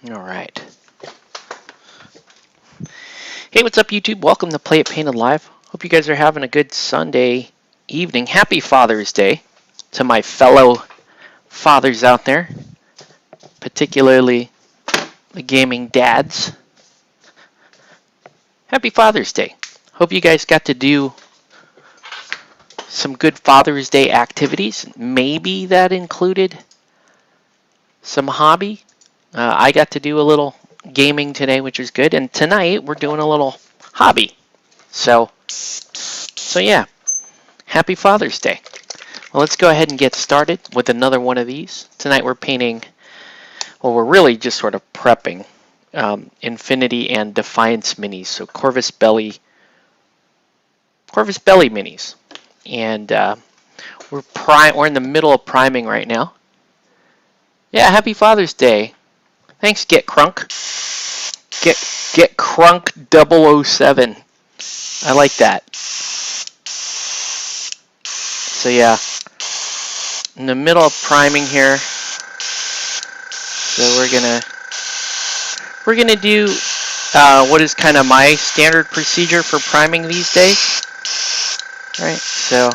All right. Hey, what's up, YouTube? Welcome to Play It Painted Live. Hope you guys are having a good Sunday evening. Happy Father's Day to my fellow fathers out there, particularly the gaming dads. Happy Father's Day. Hope you guys got to do some good Father's Day activities. Maybe that included some hobby. I got to do a little gaming today, which is good. And tonight we're doing a little hobby. So yeah, happy Father's Day. Well, let's go ahead and get started with another one of these. Tonight we're painting, well, we're really just sort of prepping Infinity and Defiance minis. So Corvus Belli minis. And we're in the middle of priming right now. Yeah, happy Father's Day. Thanks, Get Crunk. Get Crunk 007. I like that. So yeah, in the middle of priming here. So we're gonna do what is kind of my standard procedure for priming these days. Right. So,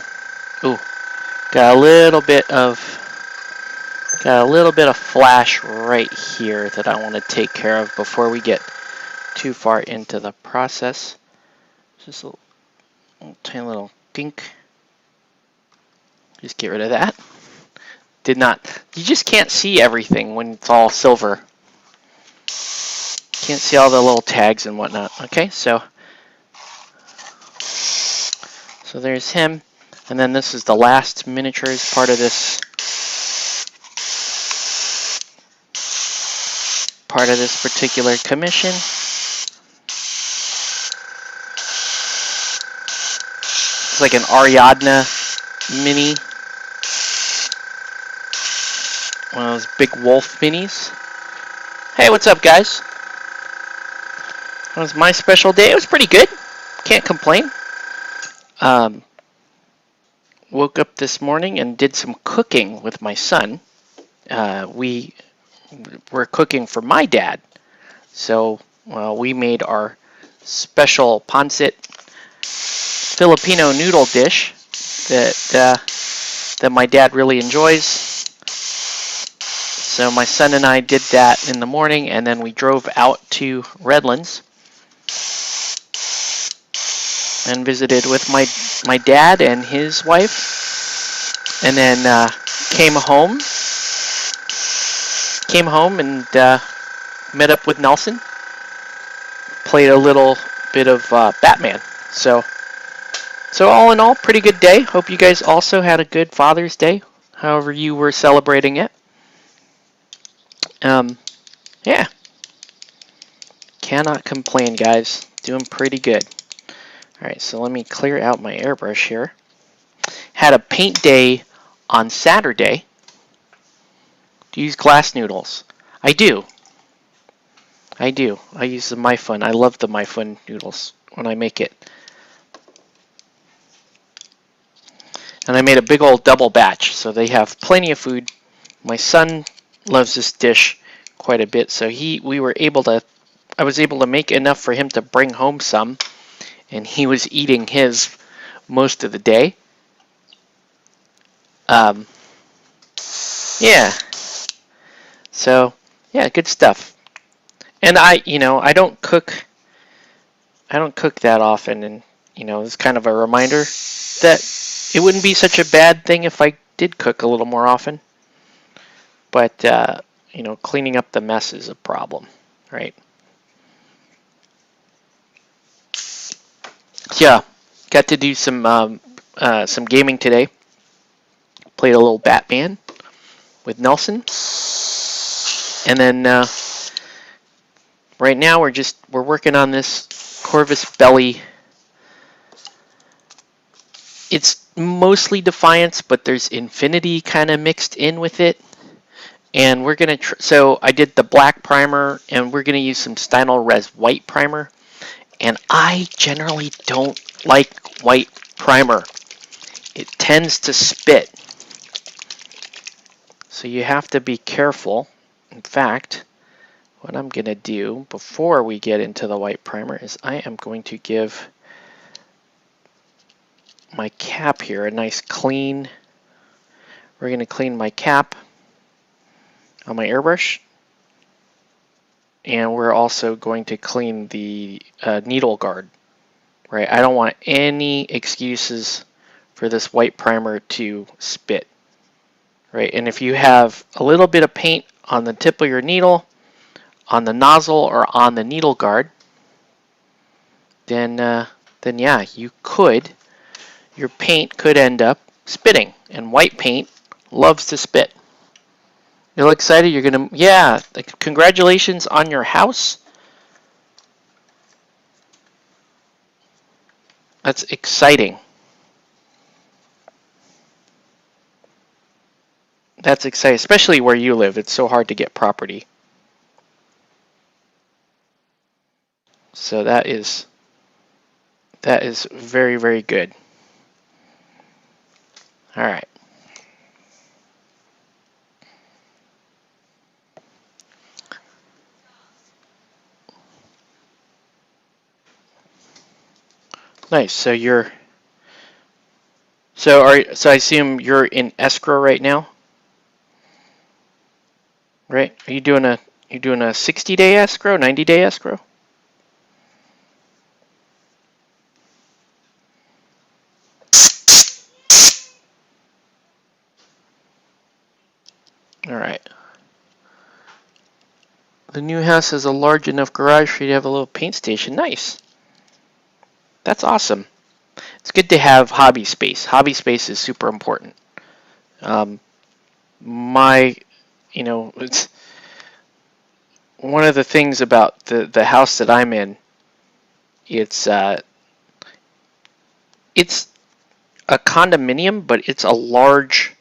got a little bit of flash right here that I want to take care of before we get too far into the process. Just a tiny little dink. Just get rid of that. You just can't see everything when it's all silver. Can't see all the little tags and whatnot. Okay, so there's him. And then this is the last miniature as part of this particular commission. It's like an Ariadne mini. One of those big wolf minis. Hey, what's up, guys? That was my special day. It was pretty good. Can't complain. Woke up this morning and did some cooking with my son. We were cooking for my dad. So we made our special pancit Filipino noodle dish that my dad really enjoys. So my son and I did that in the morning, and then we drove out to Redlands and visited with my dad and his wife, and then came home and met up with Nelson, played a little bit of Batman. So all in all, pretty good day. Hope you guys also had a good Father's Day, however you were celebrating it. Yeah, cannot complain, guys. Doing pretty good. All right, so let me clear out my airbrush here. Had a paint day on Saturday. Do you use glass noodles? I do. I use the MyFun. I love the MyFun noodles when I make it. And I made a big old double batch, so they have plenty of food. My son loves this dish quite a bit, so I was able to make enough for him to bring home some, and he was eating his most of the day. Yeah. So, yeah, good stuff. And I don't cook that often, and it's kind of a reminder that it wouldn't be such a bad thing if I did cook a little more often. But cleaning up the mess is a problem, right? Yeah, got to do some gaming today. Played a little Batman with Nelson, and then right now we're working on this Corvus Belli. It's mostly Defiance, but there's Infinity kind of mixed in with it. And we're gonna so I did the black primer, and we're gonna use some Stynol Res white primer. And I generally don't like white primer. It tends to spit. So you have to be careful. In fact, what I'm going to do before we get into the white primer is I am going to give my cap here a nice clean. We're going to clean my cap on my airbrush, and we're also going to clean the needle guard. Right, I don't want any excuses for this white primer to spit. Right, and if you have a little bit of paint on the tip of your needle, on the nozzle, or on the needle guard, then yeah, your paint could end up spitting, and white paint loves to spit. You're excited? You're gonna, yeah, congratulations on your house. That's exciting. That's exciting, especially where you live. It's so hard to get property. So that is very, very good. All right. Nice. So I assume you're in escrow right now, right? Are you doing a 60-day escrow, 90-day escrow? All right. The new house has a large enough garage for you to have a little paint station. Nice. That's awesome. It's good to have hobby space. Hobby space is super important. It's one of the things about the house that I'm in. It's a condominium, but it's a large.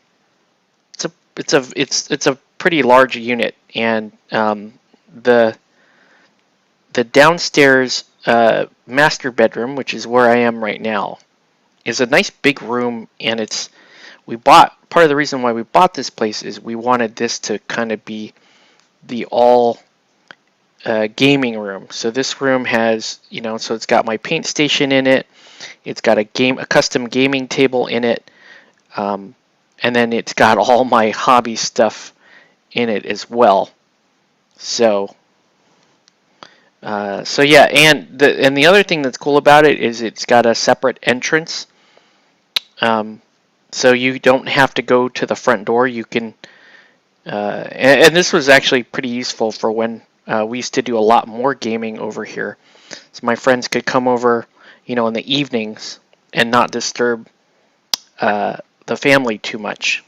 It's a pretty large unit, and the downstairs master bedroom, which is where I am right now, is a nice big room, and part of the reason why we bought this place is we wanted this to kind of be the all gaming room. So this room has, so it's got my paint station in it, it's got a custom gaming table in it, and then it's got all my hobby stuff in it as well. So yeah, and the other thing that's cool about it is it's got a separate entrance. So you don't have to go to the front door. You can, and this was actually pretty useful for when we used to do a lot more gaming over here. So my friends could come over, in the evenings and not disturb the family too much.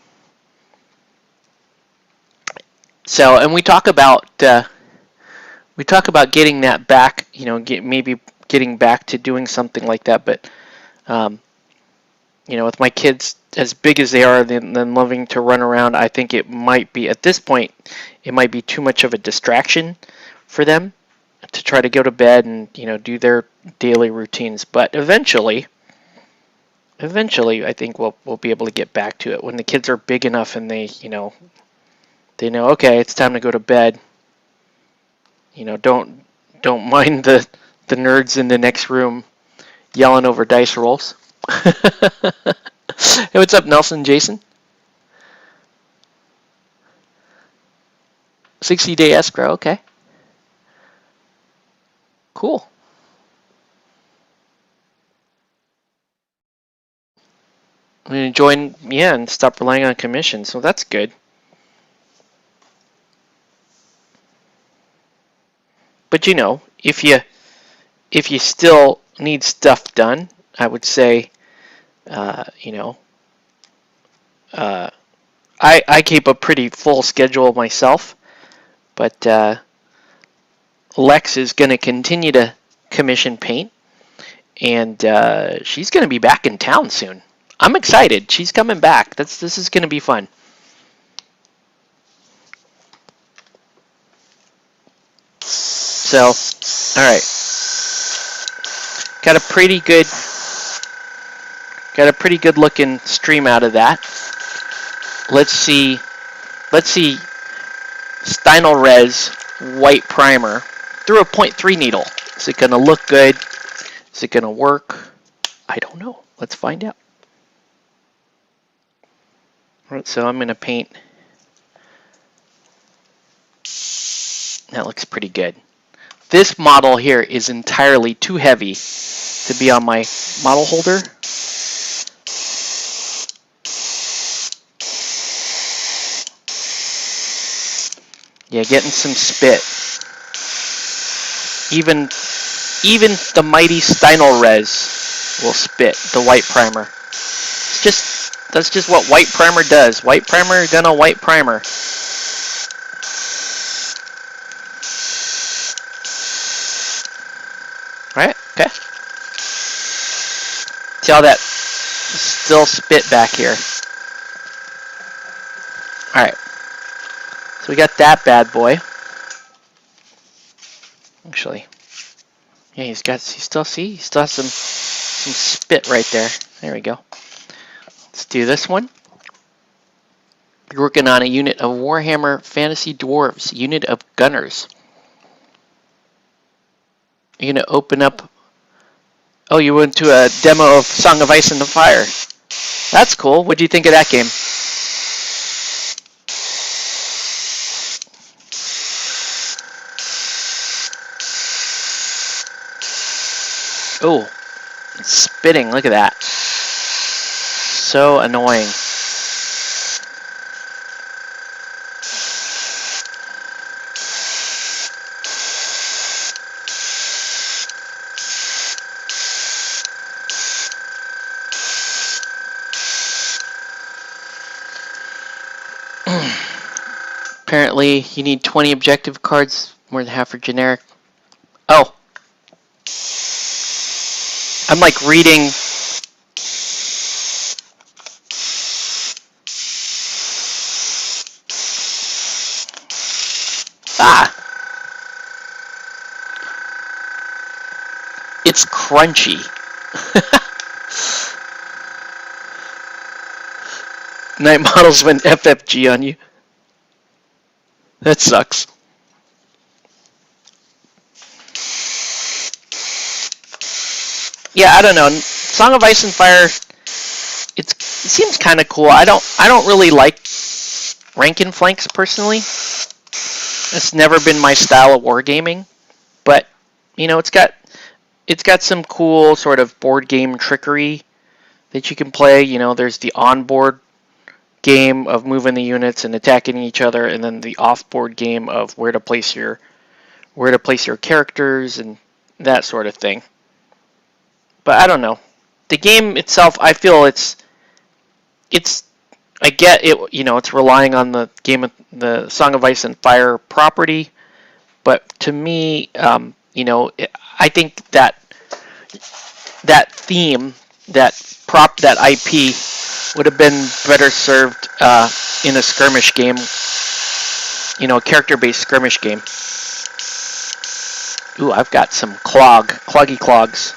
So, and we talk about getting that back, maybe getting back to doing something like that. But with my kids as big as they are, then loving to run around, I think it might be, at this point, it might be too much of a distraction for them to try to go to bed and do their daily routines. But eventually, I think we'll be able to get back to it when the kids are big enough and they know, okay, it's time to go to bed. Don't mind the nerds in the next room yelling over dice rolls. Hey, what's up, Nelson, Jason? 60-day escrow, okay. Cool. I'm going to join, and stop relying on commission, so that's good. But if you still need stuff done, I would say, I keep a pretty full schedule myself, but Lex is going to continue to commission paint, and she's going to be back in town soon. I'm excited. She's coming back. This is going to be fun. So, all right. Got a pretty good looking stream out of that. Let's see Steinel Res white primer through a 0.3 needle. Is it going to look good? Is it going to work? I don't know. Let's find out. All right, so I'm going to paint. That looks pretty good. This model here is entirely too heavy to be on my model holder. Yeah, getting some spit. Even the mighty Steinolrez will spit the white primer. That's just what white primer does. White primer gonna white primer. Right? Okay. See all that still spit back here. Alright. So we got that bad boy. Actually. Yeah, he still has some spit right there. There we go. Let's do this one. You're working on a unit of Warhammer Fantasy Dwarves, unit of gunners. You're going to open up... Oh, you went to a demo of Song of Ice and the Fire. That's cool. What do you think of that game? Oh, it's spitting. Look at that. So annoying. Apparently, you need 20 objective cards, more than half are generic. Oh. I'm like reading... Ah! It's crunchy. Night models went FFG on you. That sucks. Yeah, I don't know. Song of Ice and Fire, it seems kind of cool. I don't really like rank and flanks personally. It's never been my style of wargaming, but you know, it's got some cool sort of board game trickery that you can play. You know, there's the on-board game of moving the units and attacking each other, and then the off-board game of where to place your characters and that sort of thing. But I don't know. The game itself, I feel I get it. You know, it's relying on the Song of Ice and Fire property, but to me, you know, I think that theme, that IP, would have been better served in a skirmish game. You know, a character-based skirmish game. Ooh, I've got some cloggy clogs.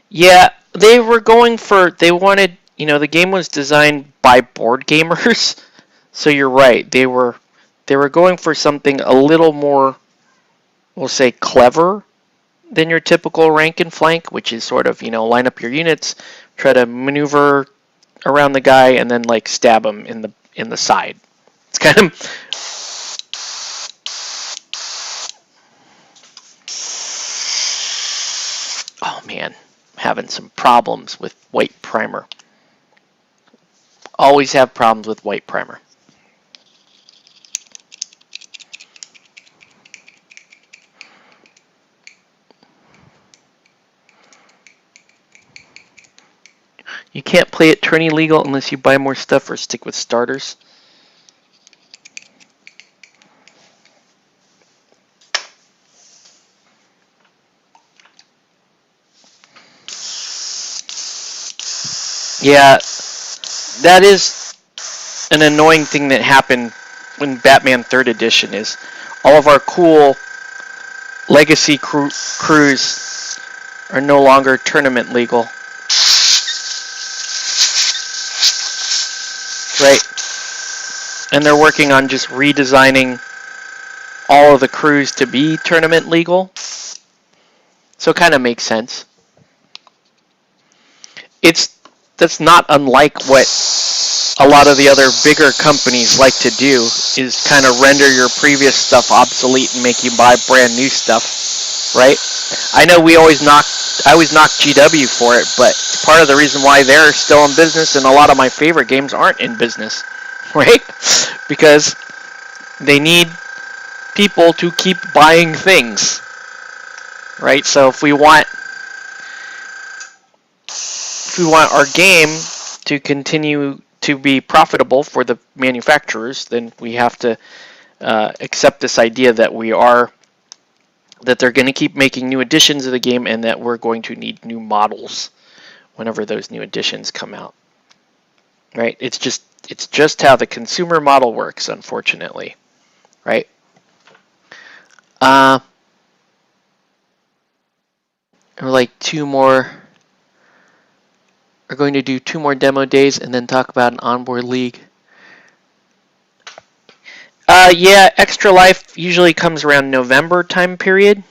Yeah, they wanted, you know, the game was designed by board gamers. So you're right. They were going for something a little more, we'll say, clever than your typical rank and flank, which is sort of, you know, line up your units, try to maneuver around the guy, and then like stab him in the side. It's kind of... Oh man, I'm having some problems with white primer. Always have problems with white primer. You can't play it tourney legal unless you buy more stuff or stick with starters. Yeah, that is an annoying thing that happened when Batman 3rd Edition is all of our cool legacy crews are no longer tournament legal. Right. And they're working on just redesigning all of the crews to be tournament legal. So it kind of makes sense. That's not unlike what a lot of the other bigger companies like to do, is kind of render your previous stuff obsolete and make you buy brand new stuff, right? I know I always knock GW for it, but part of the reason why they're still in business and a lot of my favorite games aren't in business, right? Because they need people to keep buying things, right? So if we want our game to continue to be profitable for the manufacturers, then we have to accept this idea that they're going to keep making new editions of the game, and that we're going to need new models whenever those new editions come out. Right? It's just how the consumer model works, unfortunately. Right? Like two more. We're going to do 2 more demo days and then talk about an onboard league. Yeah, Extra Life usually comes around November time period.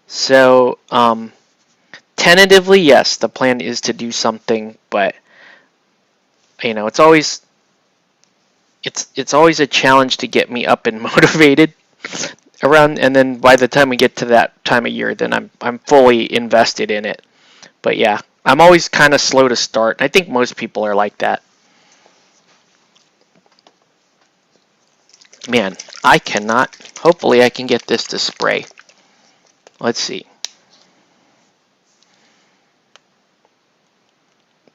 So, tentatively, yes, the plan is to do something, but it's always a challenge to get me up and motivated around, and then by the time we get to that time of year, then I'm fully invested in it. But yeah, I'm always kind of slow to start. I think most people are like that. Man, I cannot. Hopefully I can get this to spray. Let's see.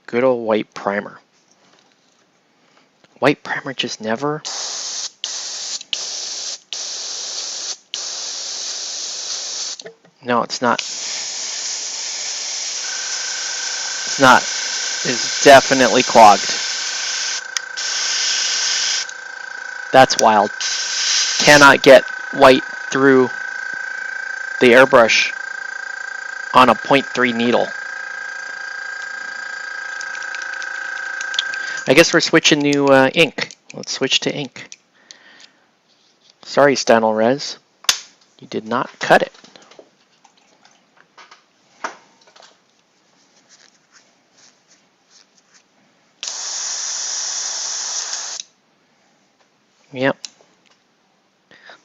Good old white primer. White primer just never. No, it's not. It's not. It's definitely clogged. That's wild. Cannot get white through the airbrush on a 0.3 needle. I guess we're switching to ink. Let's switch to ink. Sorry, Stynylrez. You did not cut it. Yep.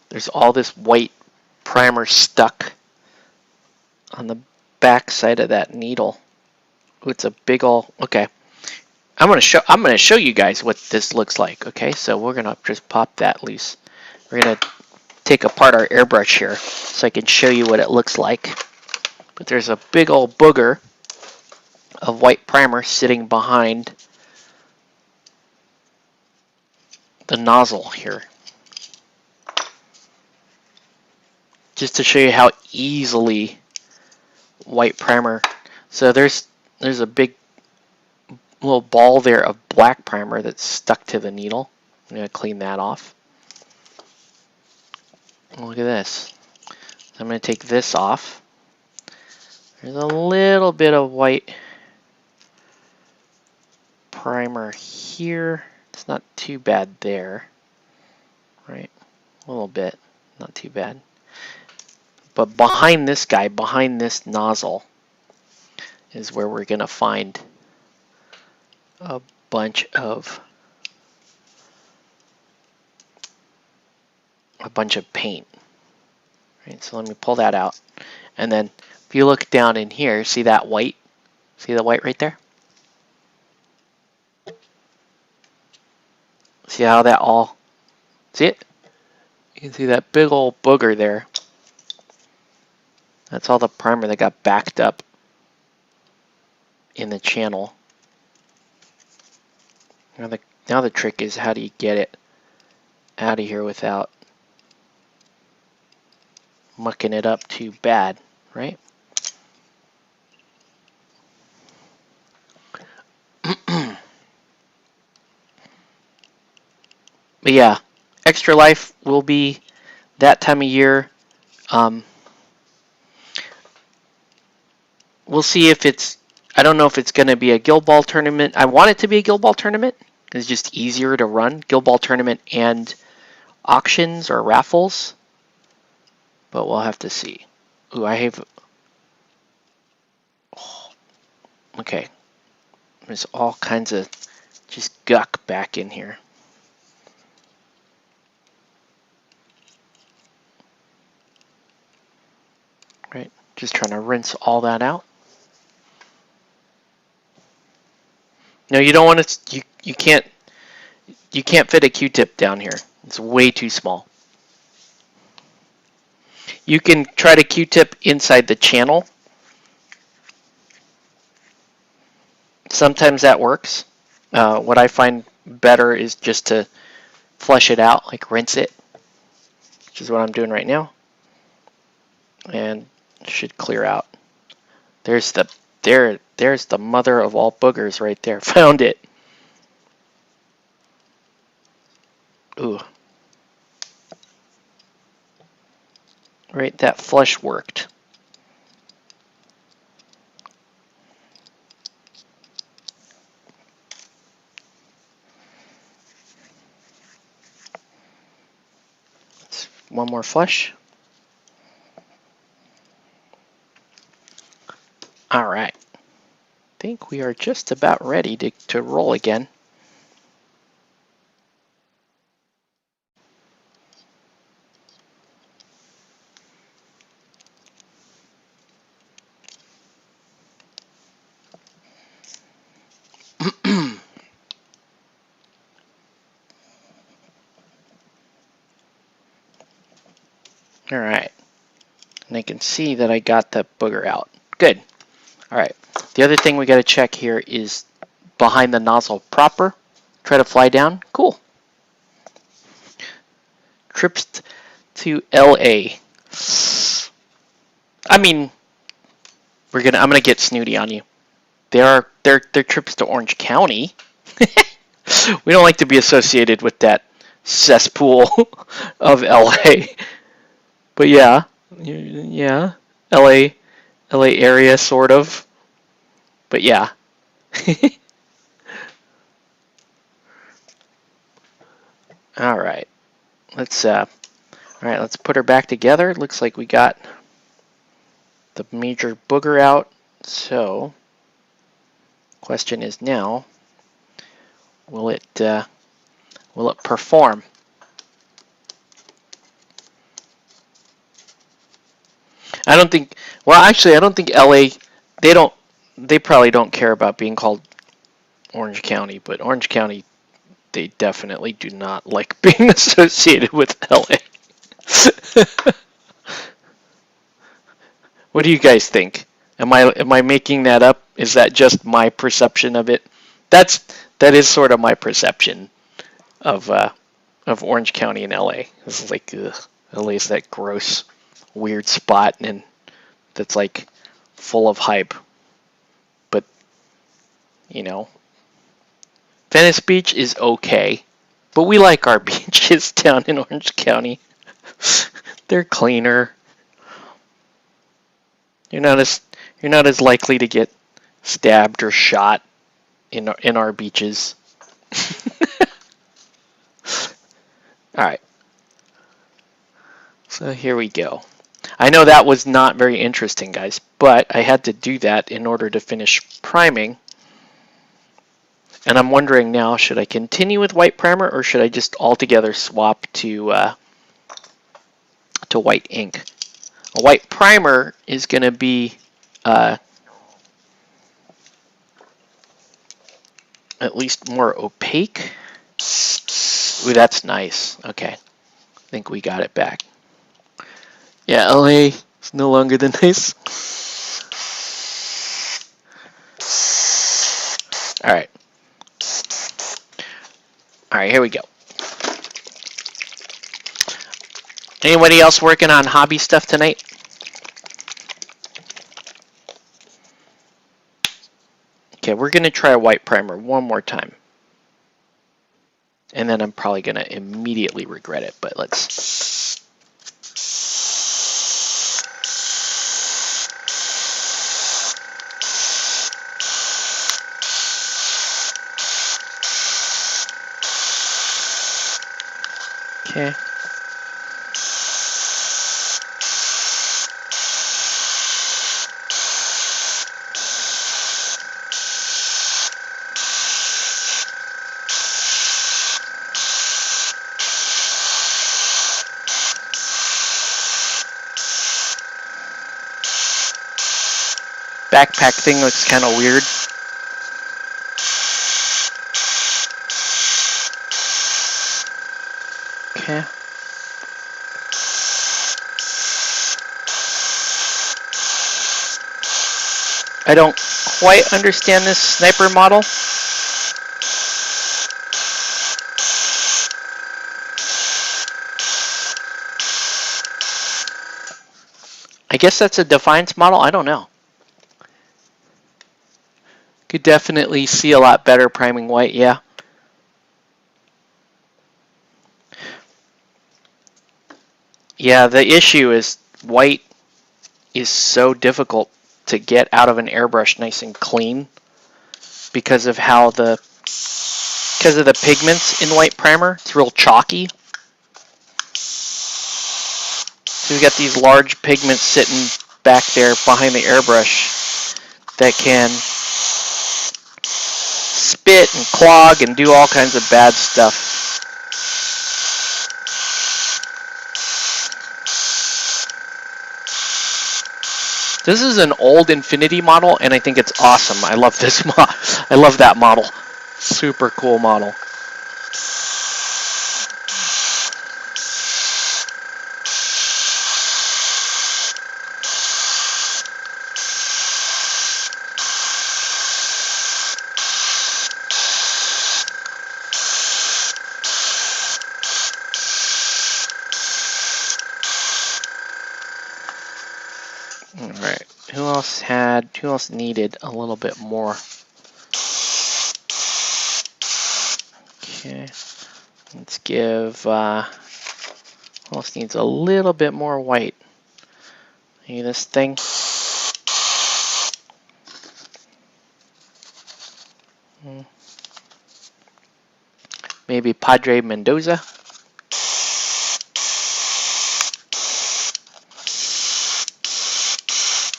There's all this white primer stuck on the back side of that needle. Ooh, it's a big ol'. Okay. I'm gonna show you guys what this looks like. Okay, so we're gonna just pop that loose. We're gonna take apart our airbrush here so I can show you what it looks like. But there's a big old booger of white primer sitting behind the nozzle here. Just to show you how easily white primer. So there's a big little ball there of black primer that's stuck to the needle. I'm going to clean that off. Look at this. I'm going to take this off. There's a little bit of white primer here. It's not too bad there. Right? A little bit. Not too bad. But behind this guy, behind this nozzle, is where we're going to find a bunch of paint. Right, so let me pull that out. And then if you look down in here, see that white? See the white right there? See how that all, see it? You can see that big old booger there. That's all the primer that got backed up in the channel. Now the trick is, how do you get it out of here without mucking it up too bad, right? But yeah, Extra Life will be that time of year. Um, we'll see if it's, I don't know if it's going to be a Guild Ball tournament. I want it to be a Guild Ball tournament. It's just easier to run. Guild Ball tournament and auctions or raffles. But we'll have to see. Ooh, I have, oh, okay. There's all kinds of just guck back in here. Right, just trying to rinse all that out. No, you don't want to. You can't. You can't fit a Q-tip down here. It's way too small. You can try to Q-tip inside the channel. Sometimes that works. What I find better is just to flush it out, like rinse it, which is what I'm doing right now, and it should clear out. There's the mother of all boogers right there. Found it. Ooh. Right, that flush worked. Let's, one more flush. All right. I think we are just about ready to roll again. All right. And I can see that I got the booger out. Good. All right. The other thing we got to check here is behind the nozzle proper. Try to fly down. Cool. Trips to LA. I mean, I'm gonna get snooty on you. They're trips to Orange County. We don't like to be associated with that cesspool of LA. But yeah, LA area sort of. But yeah. All right. Let's put her back together. Looks like we got the major booger out. So, question is now, will it perform? I don't think. Well, actually, I don't think LA. They probably don't care about being called Orange County, but Orange County, they definitely do not like being associated with LA. What do you guys think? Am I making that up? Is that just my perception of it? That is sort of my perception of Orange County and LA. It's like LA's that gross, weird spot, and that's like full of hype. But you know, Venice Beach is okay, but we like our beaches down in Orange County. They're cleaner. You're not as likely to get stabbed or shot in our beaches. All right. So here we go. I know that was not very interesting, guys, but I had to do that in order to finish priming. And I'm wondering now, should I continue with white primer or should I just altogether swap to white ink? A white primer is going to be at least more opaque. Ooh, that's nice. Okay, I think we got it back. Yeah, LA is no longer the nice. All right. All right, here we go. Anybody else working on hobby stuff tonight? Okay, we're going to try a white primer one more time. And then I'm probably going to immediately regret it, but let's... Okay. Backpack thing looks kind of weird. Okay. I don't quite understand this sniper model. I guess that's a Defiance model. I don't know. Could definitely see a lot better priming white, yeah. Yeah, the issue is white is so difficult to get out of an airbrush nice and clean because of how the pigments in white primer. It's real chalky. So we've got these large pigments sitting back there behind the airbrush that can spit and clog and do all kinds of bad stuff. This is an old Infinity model, and I think it's awesome. I love this I love that model. Super cool model. All right. Who else needed a little bit more? Okay. Let's give, who else needs a little bit more white? Maybe this thing. Maybe Padre Mendoza.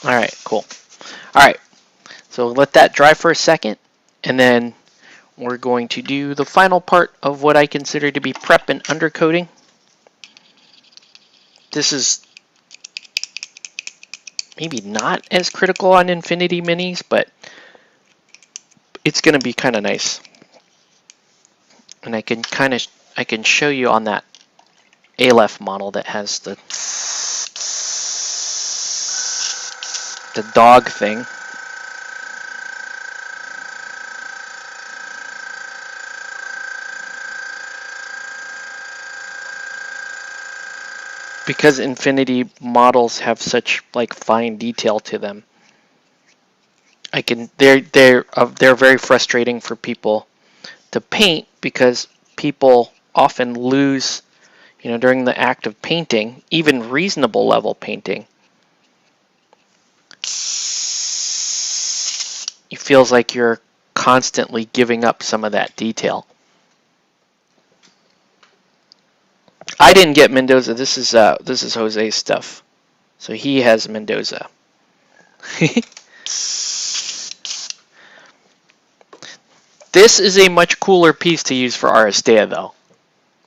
All right, cool. All right, so let that dry for a second, and then we're going to do the final part of what I consider to be prep and undercoating. This is maybe not as critical on Infinity Minis, but it's going to be kind of nice. And I can show you on that Aleph model that has the dog thing. Because Infinity models have such like fine detail to them, they're very frustrating for people to paint because people often lose, during the act of painting, even reasonable level painting. It feels like you're constantly giving up some of that detail. I didn't get Mendoza. This is Jose's stuff. So he has Mendoza. This is a much cooler piece to use for Aristea, though.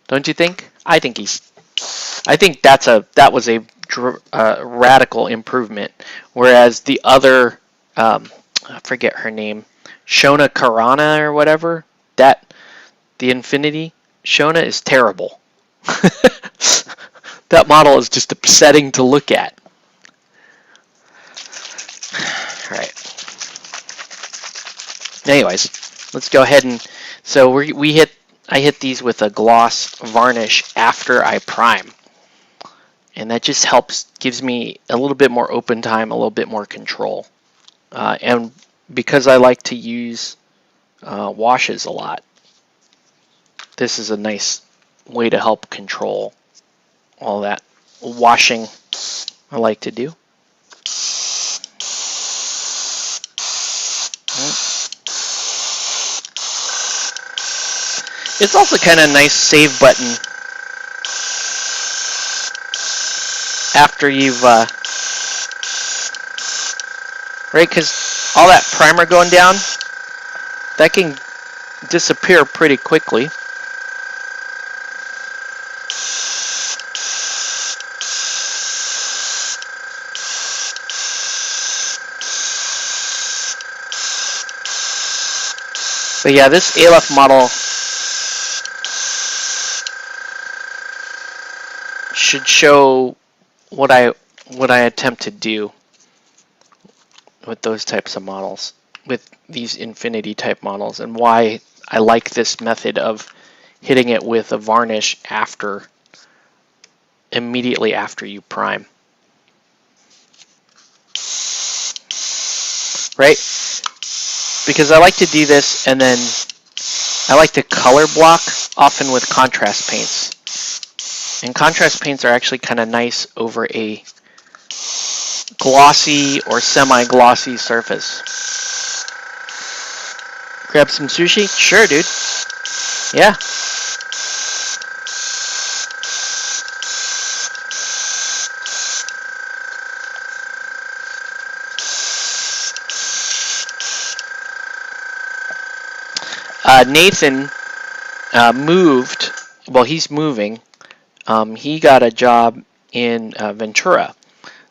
Don't you think? I think that was a radical improvement. Whereas the other, I forget her name, Shona Karana or whatever, the Infinity Shona is terrible. That model is just upsetting to look at. All right. Anyways, let's go ahead and so I hit these with a gloss varnish after I prime, and that just gives me a little bit more open time, a little bit more control, and because I like to use washes a lot, this is a nice way to help control all that washing I like to do. It's also kind of a nice save button after you've, right, because all that primer going down, that can disappear pretty quickly. But yeah, this Aleph model should show what I attempt to do with those types of models, with these Infinity type models, and why I like this method of hitting it with a varnish immediately after you prime. Right? Because I like to do this, and then I like to color block, often with contrast paints. And contrast paints are actually kind of nice over a glossy or semi-glossy surface. Grab some sushi? Sure, dude. Yeah. Nathan moved. Well, he's moving. He got a job in Ventura.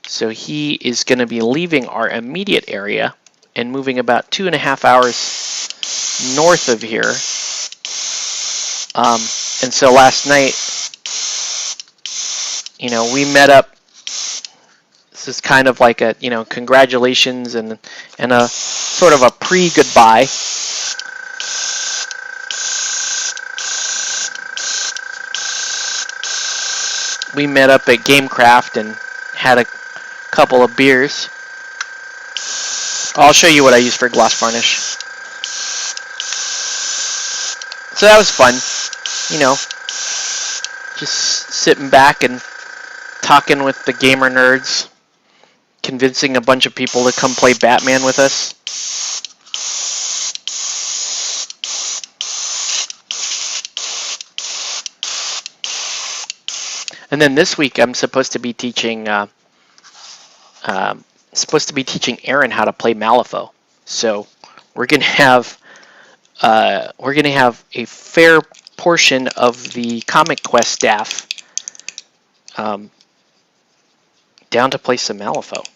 So he is going to be leaving our immediate area and moving about 2.5 hours north of here. And so last night, we met up. This is kind of like a, congratulations and a sort of a pre-goodbye. We met up at Gamecraft and had a couple of beers. I'll show you what I use for gloss varnish. So that was fun, just sitting back and talking with the gamer nerds, convincing a bunch of people to come play Batman with us. And then this week I'm supposed to be teaching Aaron how to play Malifaux. So we're gonna have a fair portion of the Comic Quest staff down to play some Malifaux,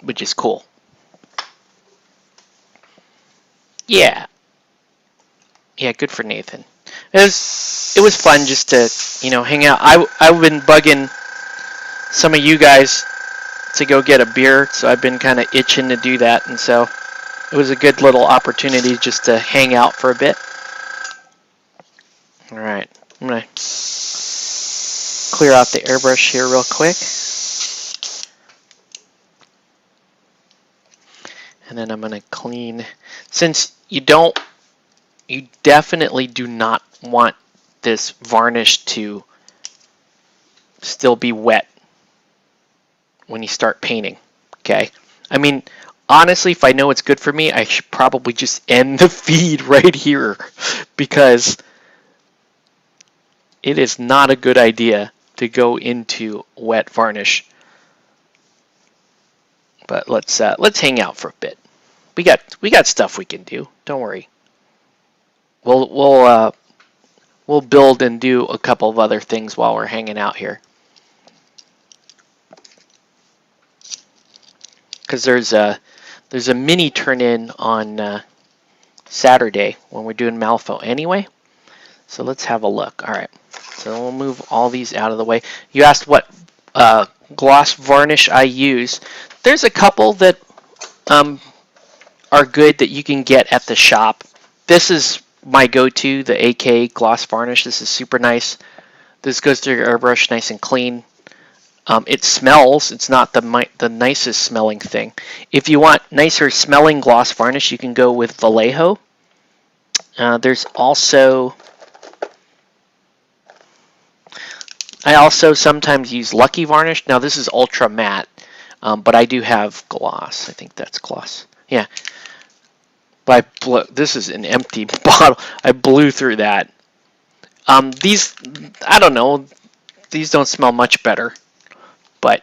which is cool. Yeah, good for Nathan. It was fun just to hang out. I've been bugging some of you guys to go get a beer, so I've been kind of itching to do that, and so it was a good little opportunity just to hang out for a bit. All right, I'm gonna clear out the airbrush here real quick, and then I'm gonna clean. Since you definitely do not want this varnish to still be wet when you start painting, okay? I mean, honestly, if I know it's good for me, I should probably just end the feed right here, because it is not a good idea to go into wet varnish. But let's hang out for a bit. We got stuff we can do. Don't worry. We'll build and do a couple of other things while we're hanging out here. Because there's a mini turn-in on Saturday when we're doing Malifaux anyway. So let's have a look. All right. So we'll move all these out of the way. You asked what gloss varnish I use. There's a couple that are good that you can get at the shop. This is my go-to, the AK gloss varnish. This is super nice. This goes through your airbrush nice and clean. It smells. It's not the nicest smelling thing. If you want nicer smelling gloss varnish, you can go with Vallejo. There's also... I also sometimes use Lucky Varnish. Now this is ultra matte, but I do have gloss. I think that's gloss. Yeah. But this is an empty bottle. I blew through that. These, I don't know. these don't smell much better, but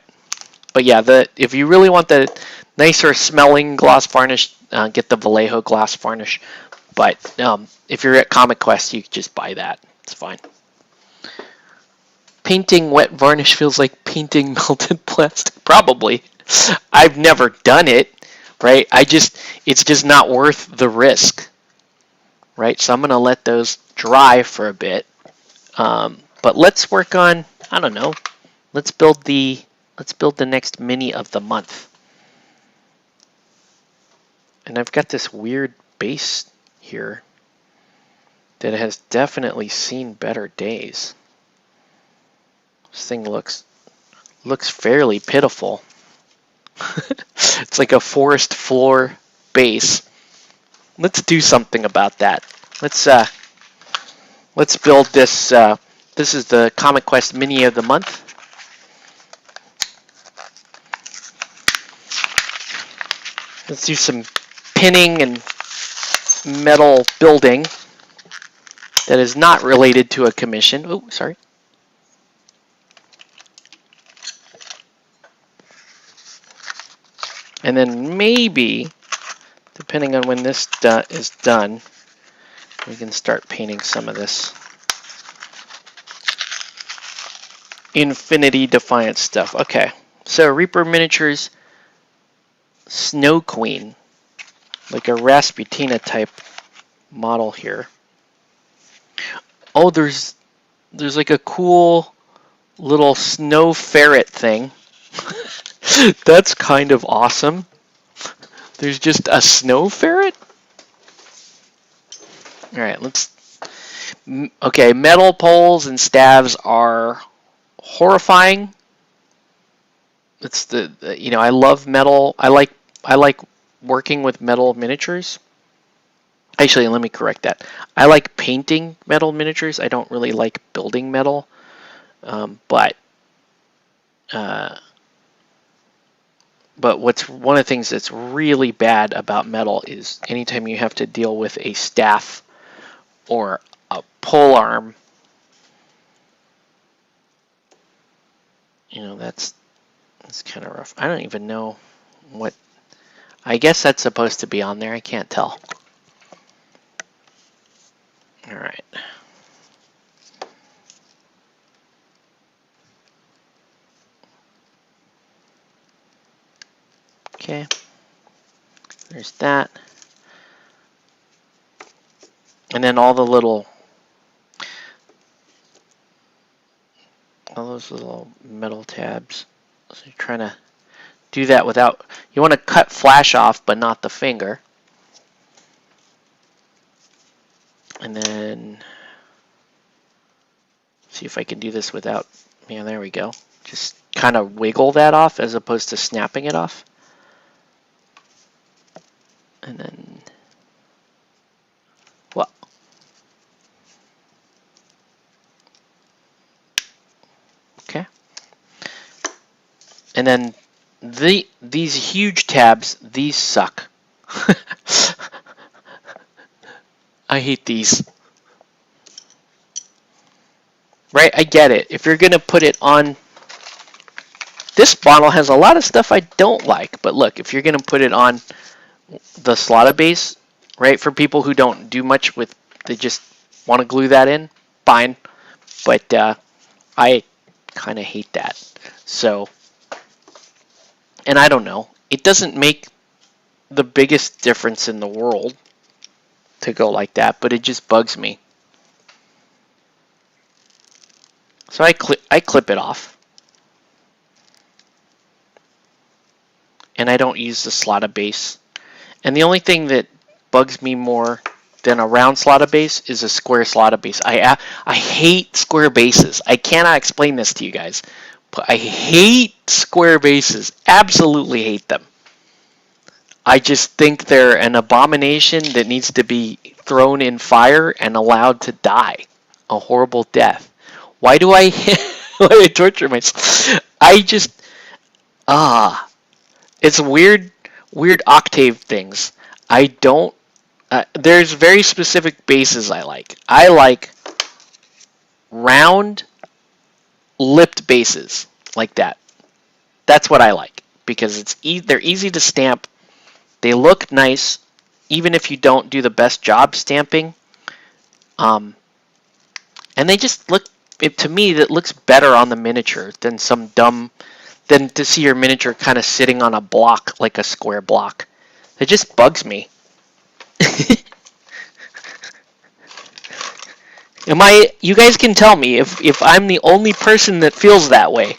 yeah, if you really want the nicer smelling gloss varnish, get the Vallejo gloss varnish. But if you're at Comic Quest, you can just buy that. It's fine. Painting wet varnish feels like painting melted plastic. Probably. I've never done it, right? It's just not worth the risk, right? So I'm going to let those dry for a bit. But let's work on, I don't know, let's build the next mini of the month. And I've got this weird base here that has definitely seen better days. This thing looks fairly pitiful. It's like a forest floor base. Let's do something about that. Let's build this. This is the Comic Quest Mini of the month. Let's do some pinning and metal building that is not related to a commission. Oh, sorry. And then maybe, depending on when this is done, we can start painting some of this Infinity Defiance stuff. Okay, so Reaper Miniatures Snow Queen, like a Rasputina type model here. Oh, there's like a cool little snow ferret thing. That's kind of awesome. There's just a snow ferret? Alright, okay, metal poles and staves are horrifying. It's I love metal. I like working with metal miniatures. Actually, let me correct that. I like painting metal miniatures. I don't really like building metal. But what's one of the things that's really bad about metal is anytime you have to deal with a staff or a pole arm, that's kind of rough. I don't even know what. I guess that's supposed to be on there. I can't tell. All right. Okay. There's that. And then all those little metal tabs. So you're trying to do that without, you want to cut flash off, but not the finger. And then see if I can do this without, yeah, there we go. Just kind of wiggle that off as opposed to snapping it off. And then, well, okay. And then these huge tabs, these suck. I hate these. Right, I get it. If you're gonna put it on, this bottle has a lot of stuff I don't like, but look, if you're gonna put it on the slotted base, right, for people who don't do much with, they just want to glue that in, fine. But I kind of hate that. So, and I don't know, it doesn't make the biggest difference in the world to go like that, but it just bugs me. So I clip it off. And I don't use the slotted base. And the only thing that bugs me more than a round slotted base is a square slotted base. I hate square bases. I cannot explain this to you guys, but I hate square bases. Absolutely hate them. I just think they're an abomination that needs to be thrown in fire and allowed to die a horrible death. Why do I why do I torture myself? I just it's weird octave things. I don't. There's very specific bases I like. I like round lipped bases like that. That's what I like because they're easy to stamp. They look nice, even if you don't do the best job stamping. Um, and they just look. To me, that looks better on the miniature than than to see your miniature kind of sitting on a block like a square block. It just bugs me. You guys can tell me if I'm the only person that feels that way.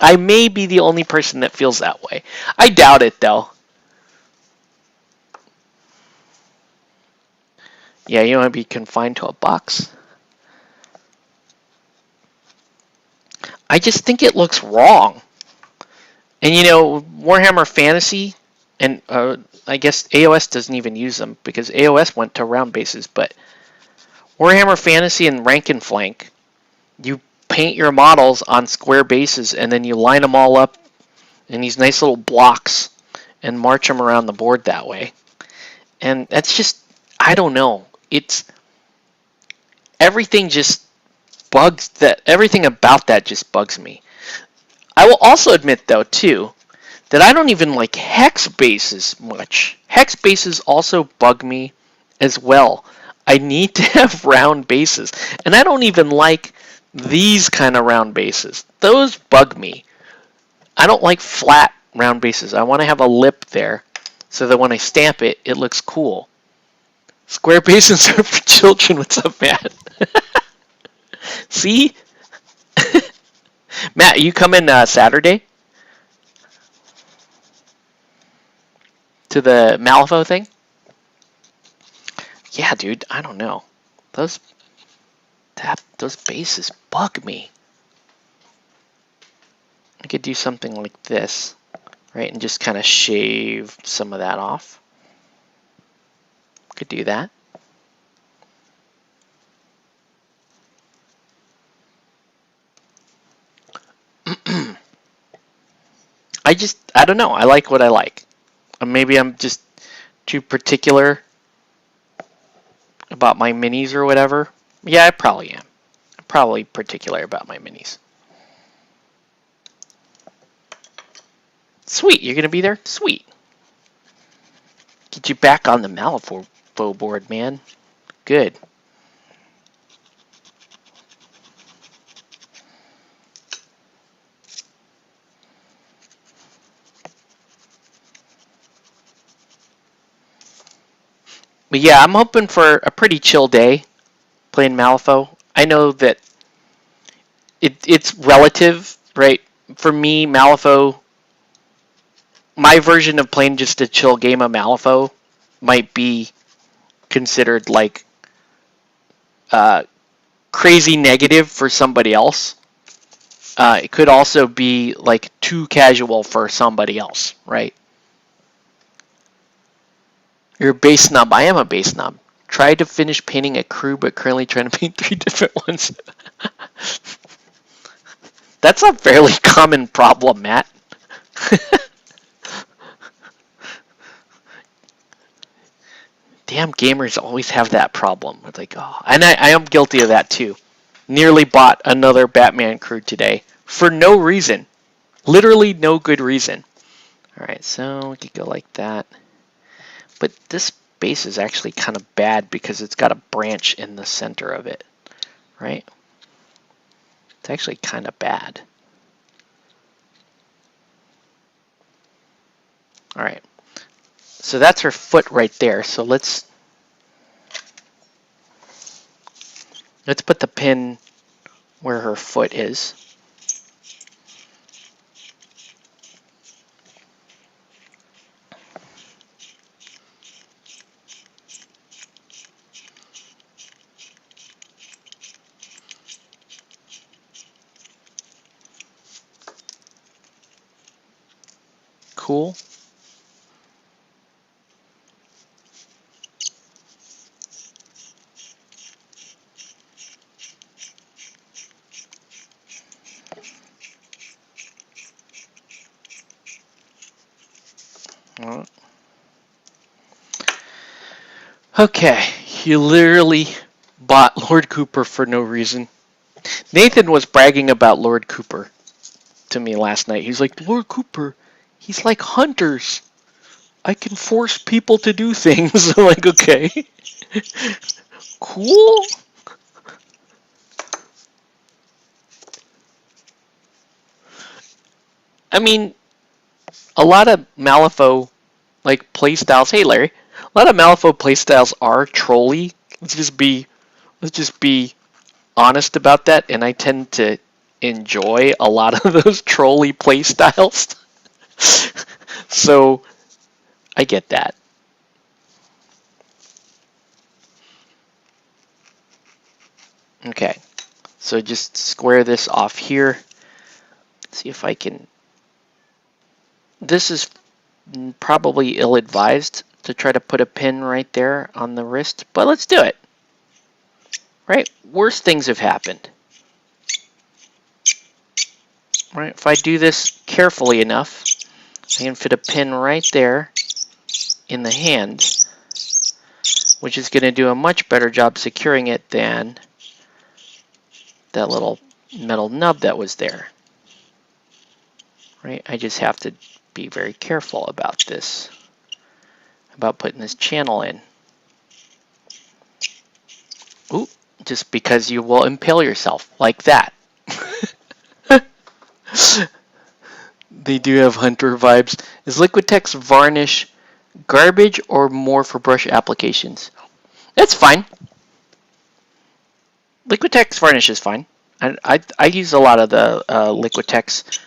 I may be the only person that feels that way. I doubt it though. Yeah, you don't want to be confined to a box. I just think it looks wrong. And Warhammer Fantasy, and I guess AOS doesn't even use them because AOS went to round bases, but Warhammer Fantasy and Rank and Flank, you paint your models on square bases and then you line them all up in these nice little blocks and march them around the board that way. And that's just, I don't know. It's everything just everything about that just bugs me. I will also admit though too that I don't even like hex bases much. Hex bases also bug me as well. I need to have round bases, and I don't even like these kind of round bases. Those bug me. I don't like flat round bases. I want to have a lip there so that when I stamp it, it looks cool. Square bases are for children. What's up, Matt? See? Matt, you come in Saturday to the Malifaux thing? Yeah, dude, I don't know. Those bases bug me. I could do something like this, right, and just kind of shave some of that off. Could do that. I don't know. I like what I like. Maybe I'm just too particular about my minis or whatever. Yeah, I probably am. I'm probably particular about my minis. Sweet, you're going to be there? Sweet. Get you back on the Malifaux board, man. Good. But yeah, I'm hoping for a pretty chill day playing Malifaux. I know that it's relative, right? For me, Malifaux, my version of playing just a chill game of Malifaux might be considered like crazy negative for somebody else. It could also be like too casual for somebody else, right? You're a base snob. I am a base snob. Tried to finish painting a crew, but currently trying to paint 3 different ones. That's a fairly common problem, Matt. Damn gamers always have that problem. It's like, oh, and I am guilty of that too. Nearly bought another Batman crew today for no reason. Literally no good reason. Alright, so we could go like that. But this base is actually kind of bad because it's got a branch in the center of it. Right? It's actually kind of bad. Alright. So that's her foot right there. So let's put the pin where her foot is. Cool. Okay, you literally bought Lord Cooper for no reason. Nathan was bragging about Lord Cooper to me last night. He's like, Lord Cooper, he's like hunters. I can force people to do things. I'm like, okay. Cool. I mean, a lot of Malifaux like playstyles. Hey, Larry. A lot of Malifaux playstyles are trolly. Let's just be honest about that. And I tend to enjoy a lot of those trolly playstyles. So I get that. Okay. So just square this off here. See if I can. This is probably ill-advised to try to put a pin right there on the wrist, but let's do it. Right? Worse things have happened. Right? If I do this carefully enough, I can fit a pin right there in the hand, which is going to do a much better job securing it than that little metal nub that was there. Right? I just have to be very careful about this, about putting this channel in. Ooh, just because you will impale yourself like that. They do have hunter vibes. Is Liquitex varnish garbage or more for brush applications? That's fine. Liquitex varnish is fine. I use a lot of the Liquitex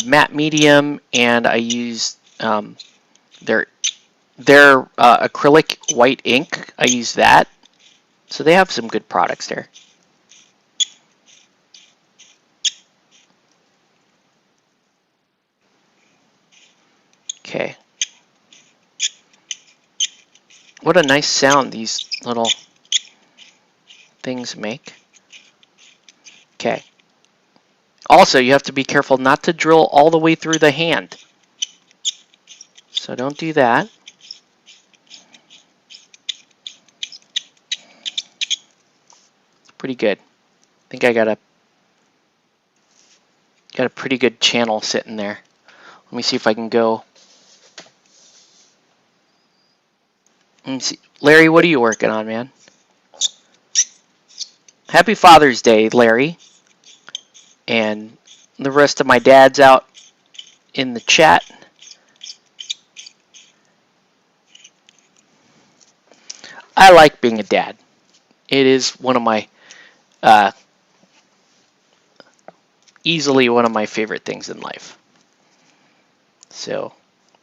matte medium, and I use their acrylic white ink. I use that. So they have some good products there. Okay. What a nice sound these little things make. Okay. Also, you have to be careful not to drill all the way through the hand. So don't do that. It's pretty good. I think I got a pretty good channel sitting there. Let me see if I can go. Let me see. Larry, what are you working on, man? Happy Father's Day, Larry. And the rest of my dads out in the chat. I like being a dad. It is one of my, easily one of my favorite things in life. So,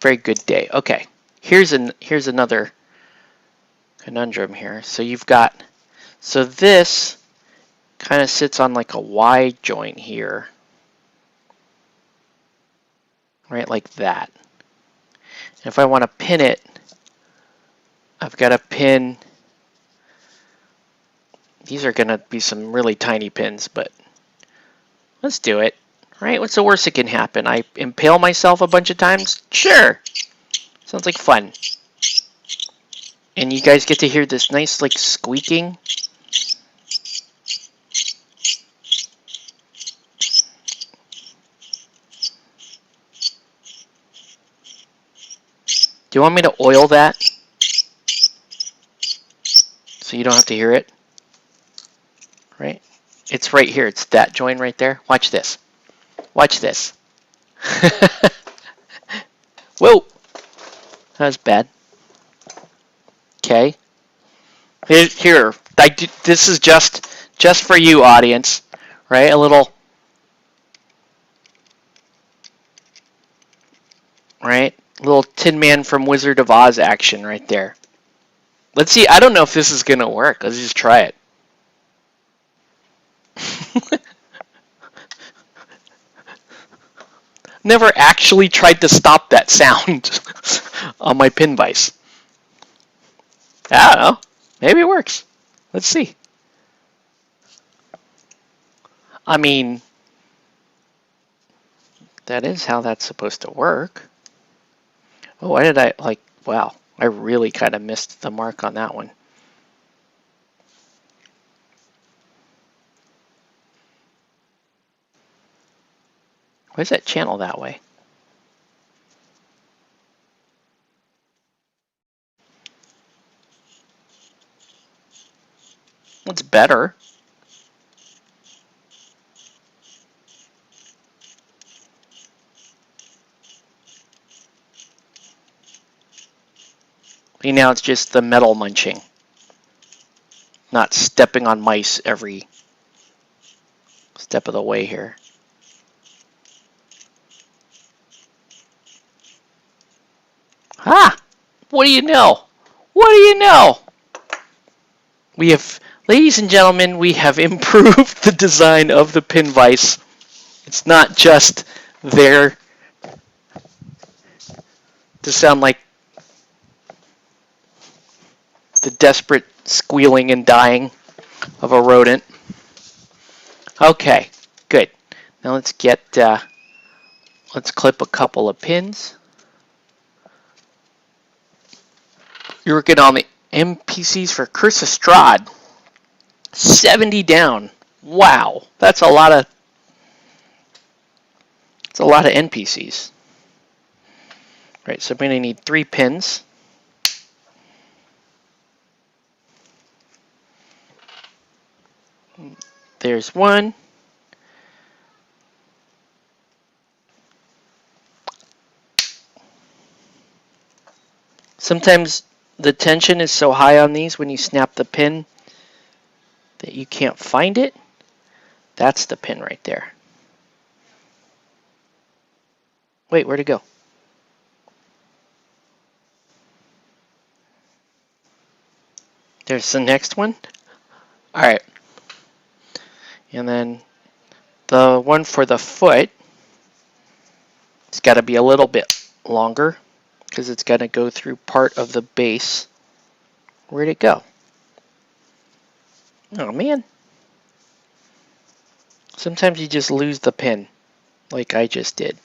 very good day. Okay, here's another conundrum here. So you've got, so this kind of sits on like a Y joint here, right, like that. And if I want to pin it, I've got to pin, these are going to be some really tiny pins, but let's do it, right? What's the worst that can happen? I impale myself a bunch of times? Sure. Sounds like fun. And you guys get to hear this nice like squeaking. Do you want me to oil that so you don't have to hear it? Right? It's right here. It's that joint right there. Watch this. Watch this. Whoa. That was bad. Okay. Here. This is just for you, audience. Right? A little. Right? A little Tin Man from Wizard of Oz action right there. Let's see. I don't know if this is going to work. Let's just try it. Never actually tried to stop that sound on my pin vise. I don't know. Maybe it works. Let's see. I mean, that is how that's supposed to work. Oh, why did I, like, wow. I really kind of missed the mark on that one. Why is that channel that way? It's better. See, now it's just the metal munching, not stepping on mice every step of the way here. Ah! What do you know? What do you know? We have, ladies and gentlemen, we have improved the design of the pin vise. It's not just there to sound like the desperate squealing and dying of a rodent. Okay, good. Now let's let's clip a couple of pins. You're working on the MPCs for Curse of Strahd. 70 down. Wow, that's a lot of NPCs. Right, so I'm going to need 3 pins. There's one. Sometimes the tension is so high on these when you snap the pin that you can't find it. That's the pin right there. Wait, where'd it go? There's the next one. All right. And then the one for the foot, it's got to be a little bit longer because it's got to go through part of the base. Where'd it go? Oh, man. Sometimes you just lose the pin, like I just did.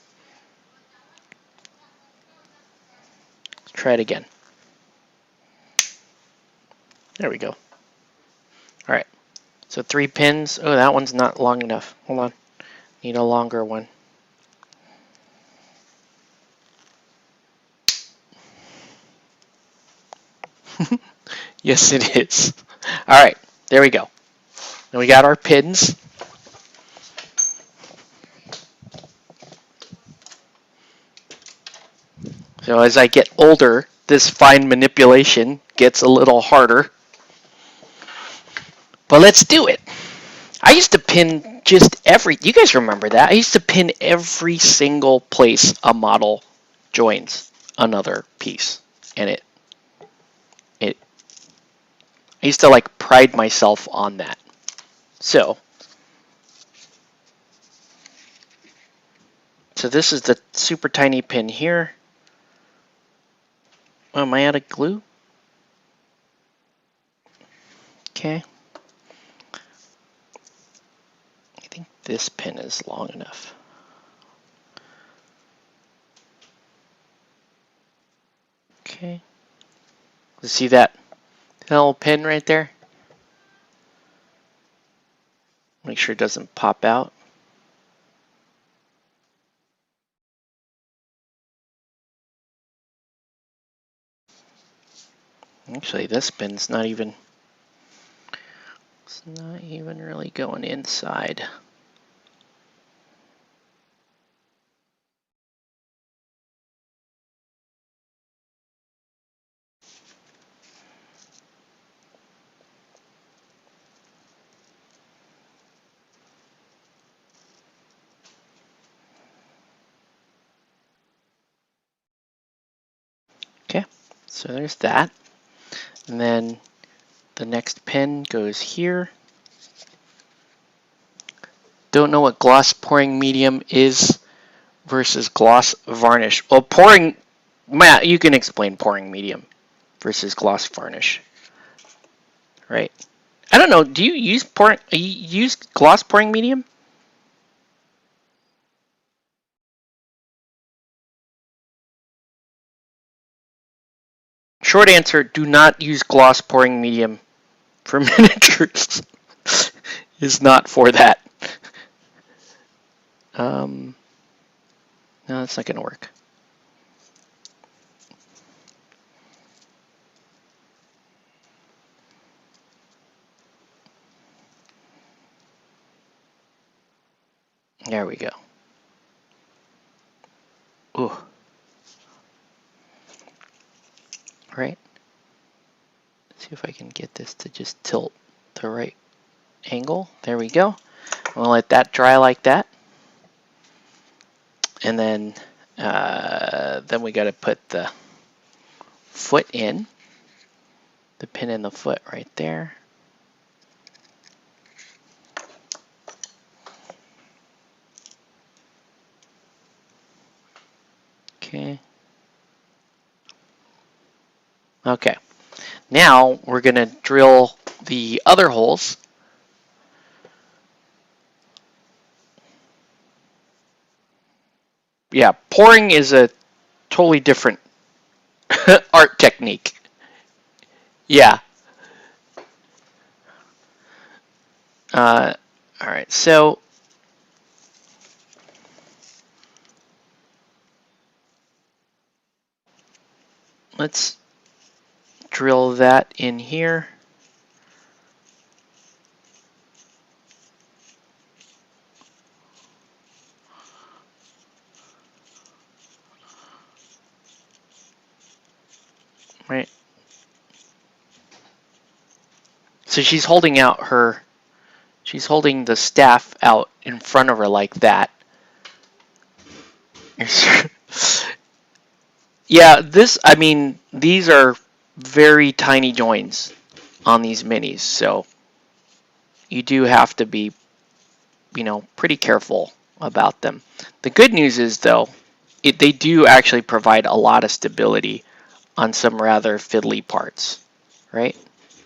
Let's try it again. There we go. All right. So 3 pins. Oh, that one's not long enough. Hold on. Need a longer one. Yes, it is. All right. There we go. Now we got our pins. So as I get older, this fine manipulation gets a little harder. But let's do it. I used to pin just you guys remember that? I used to pin every single place a model joins another piece. And I used to like pride myself on that. So this is the super tiny pin here. Oh, am I out of glue? Okay. I think this pin is long enough. Okay. You see that little pin right there? Make sure it doesn't pop out. Actually, this pin's not even really going inside. Okay, so there's that. And then the next pin goes here. Don't know what gloss pouring medium is versus gloss varnish. Well, Matt, you can explain pouring medium versus gloss varnish, right? I don't know. Do you use gloss pouring medium? Short answer: do not use gloss pouring medium for miniatures. Is not for that. that's not going to work. There we go. Ooh. Right. See if I can get this to just tilt the right angle. There we go. We'll let that dry like that. And then we got to put the foot in. The pin in the foot right there. Okay. Okay. Now we're going to drill the other holes. Yeah, pouring is a totally different art technique. Yeah. All right, so let's drill that in here. Right. So she's holding the staff out in front of her like that. Yeah, these are very tiny joins on these minis, so you do have to be, pretty careful about them. The good news is, though, they do actually provide a lot of stability on some rather fiddly parts, right?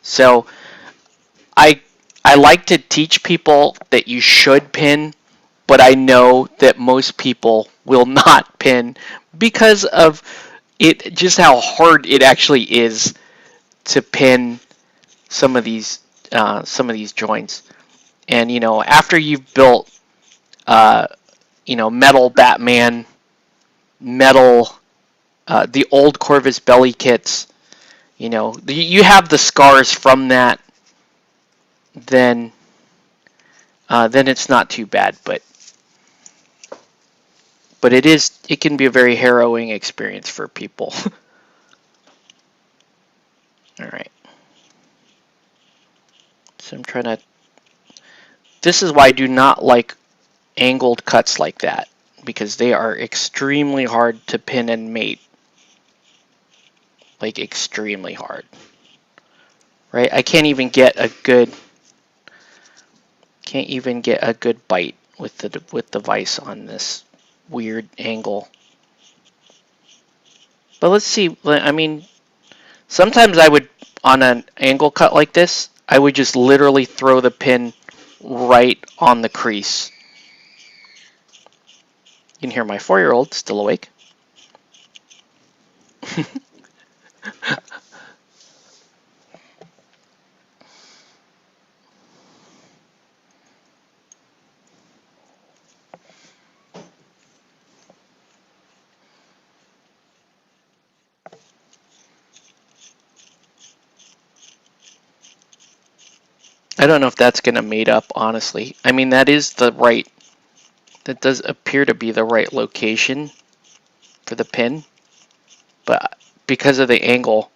So I I like to teach people that you should pin, but I know that most people will not pin because of it, just how hard it actually is to pin some of these joints. And after you've built metal Batman, metal the old Corvus belly kits, you have the scars from that, then it's not too bad. But it can be a very harrowing experience for people. All right. So I'm trying to. This is why I do not like angled cuts like that, because they are extremely hard to pin and mate. Like extremely hard. Right? I can't even get a good bite with the vise on this weird angle. But let's see. I mean, sometimes I would, on an angle cut like this, I would just literally throw the pin right on the crease. You can hear my 4-year-old still awake. I don't know if that's going to mate up, honestly. I mean, that does appear to be the right location for the pin. But because of the angle,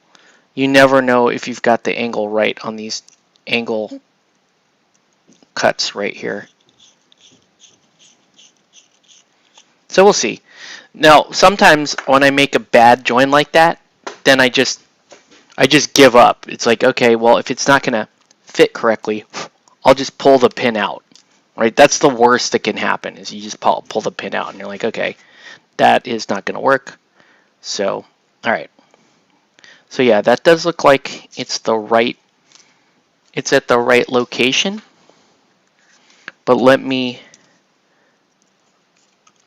you never know if you've got the angle right on these angle cuts right here. So we'll see. Now, sometimes when I make a bad join like that, then I just give up. It's like, okay, well, if it's not going to fit correctly, I'll just pull the pin out. Right? That's the worst that can happen, is you just pull the pin out and you're like, okay, that is not going to work. So, all right. So yeah, that does look like it's at the right location. But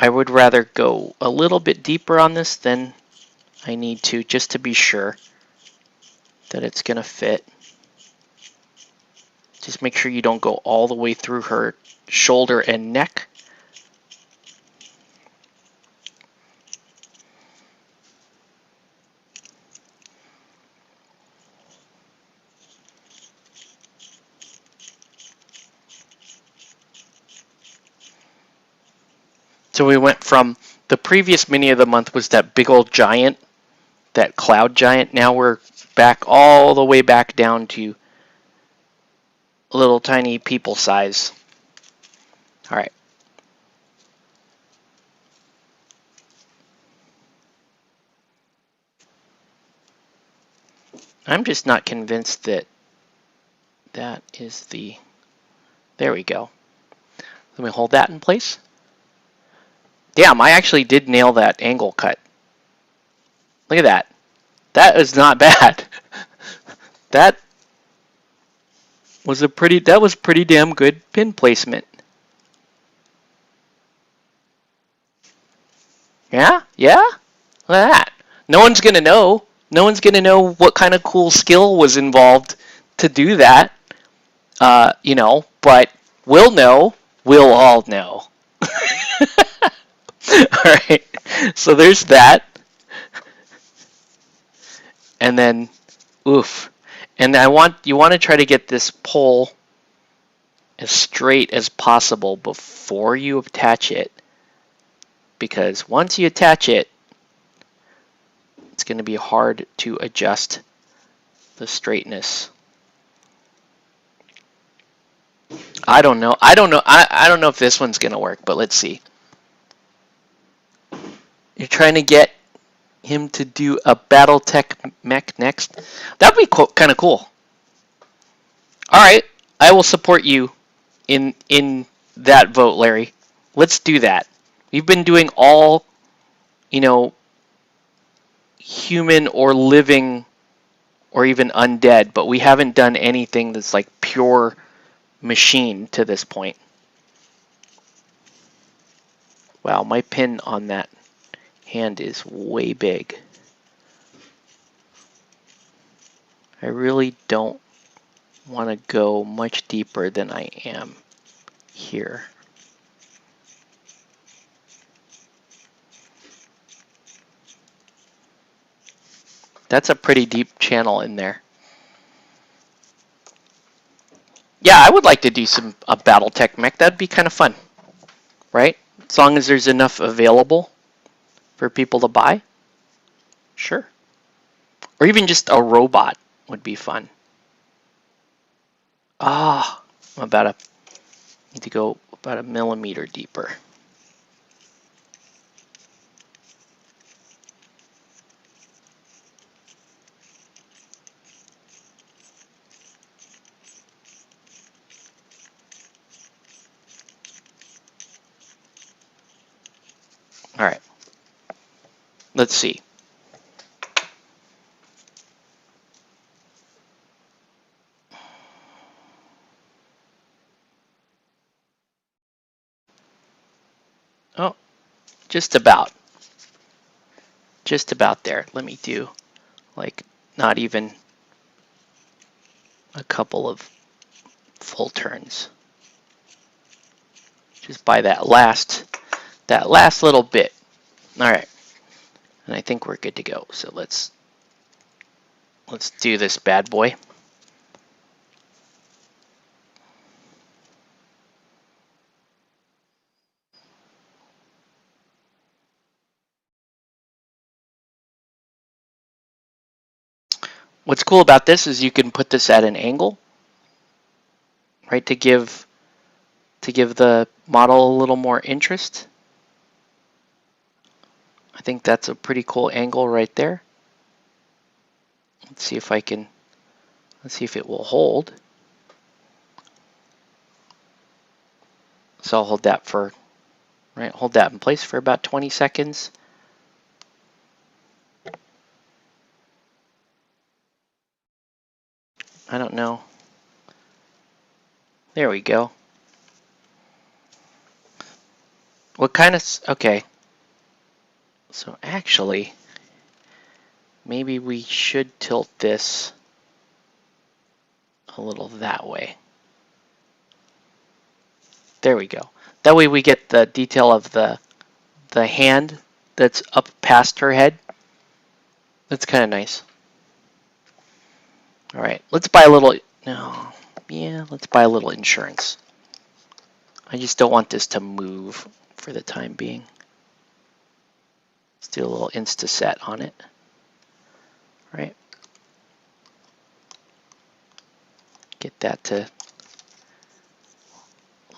I would rather go a little bit deeper on this than I need to, just to be sure that it's going to fit. Just make sure you don't go all the way through her shoulder and neck. So we went from the previous mini of the month was that big old giant, that cloud giant. Now we're back all the way back down to little tiny people size. All right. I'm just not convinced that that is the, there we go. Let me hold that in place. Damn, I actually did nail that angle cut. Look at that. That is not bad. That was pretty damn good pin placement. Yeah? Yeah? Look at that. No one's gonna know. No one's gonna know what kind of cool skill was involved to do that. But we'll know. We'll all know. Alright. So there's that. And then oof. And you want to try to get this pole as straight as possible before you attach it, because once you attach it, it's going to be hard to adjust the straightness. I don't know. I don't know if this one's going to work, but let's see. You're trying to get him to do a BattleTech mech next. That'd be kind of cool. All right, I will support you in that vote, Larry. Let's do that. We've been doing all, human or living or even undead, but we haven't done anything that's like pure machine to this point. Wow, my pin on that hand is way big. I really don't want to go much deeper than I am here. That's a pretty deep channel in there. Yeah, I would like to do a BattleTech mech. That'd be kind of fun, right? As long as there's enough available for people to buy. Sure. Or even just a robot would be fun. Ah, need to go about a millimeter deeper. All right. Let's see. Oh, just about. Just about there. Let me do like not even a couple of full turns. Just by that last little bit. All right. And I think we're good to go. So let's do this bad boy. What's cool about this is you can put this at an angle, right, to give the model a little more interest. I think that's a pretty cool angle right there. Let's see if it will hold. So I'll hold that hold that in place for about 20 seconds. I don't know. There we go. What kind of, okay. So actually, maybe we should tilt this a little that way. There we go. That way we get the detail of the hand that's up past her head. That's kind of nice. All right, let's buy a little, let's buy a little insurance. I just don't want this to move for the time being. Let's do a little insta set on it. Right. Get that to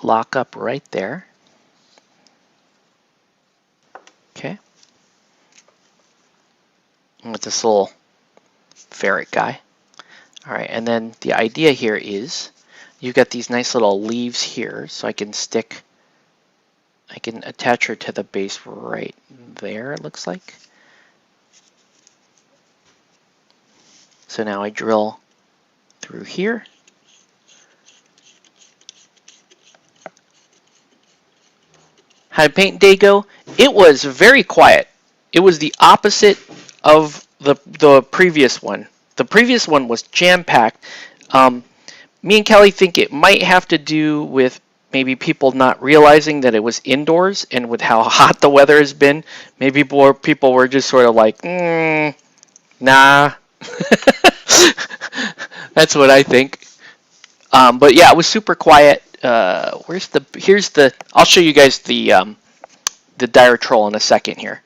lock up right there. Okay. And with this little ferret guy. All right, and then the idea here is you've got these nice little leaves here, so I can attach her to the base right there, it looks like. So now I drill through here. How did paint day go? It was very quiet. It was the opposite of the previous one. The previous one was jam-packed. Me and Kelly think it might have to do with maybe people not realizing that it was indoors, and with how hot the weather has been, maybe more people were just sort of like, nah. That's what I think. But yeah, it was super quiet. Here's the. I'll show you guys the dire troll in a second here.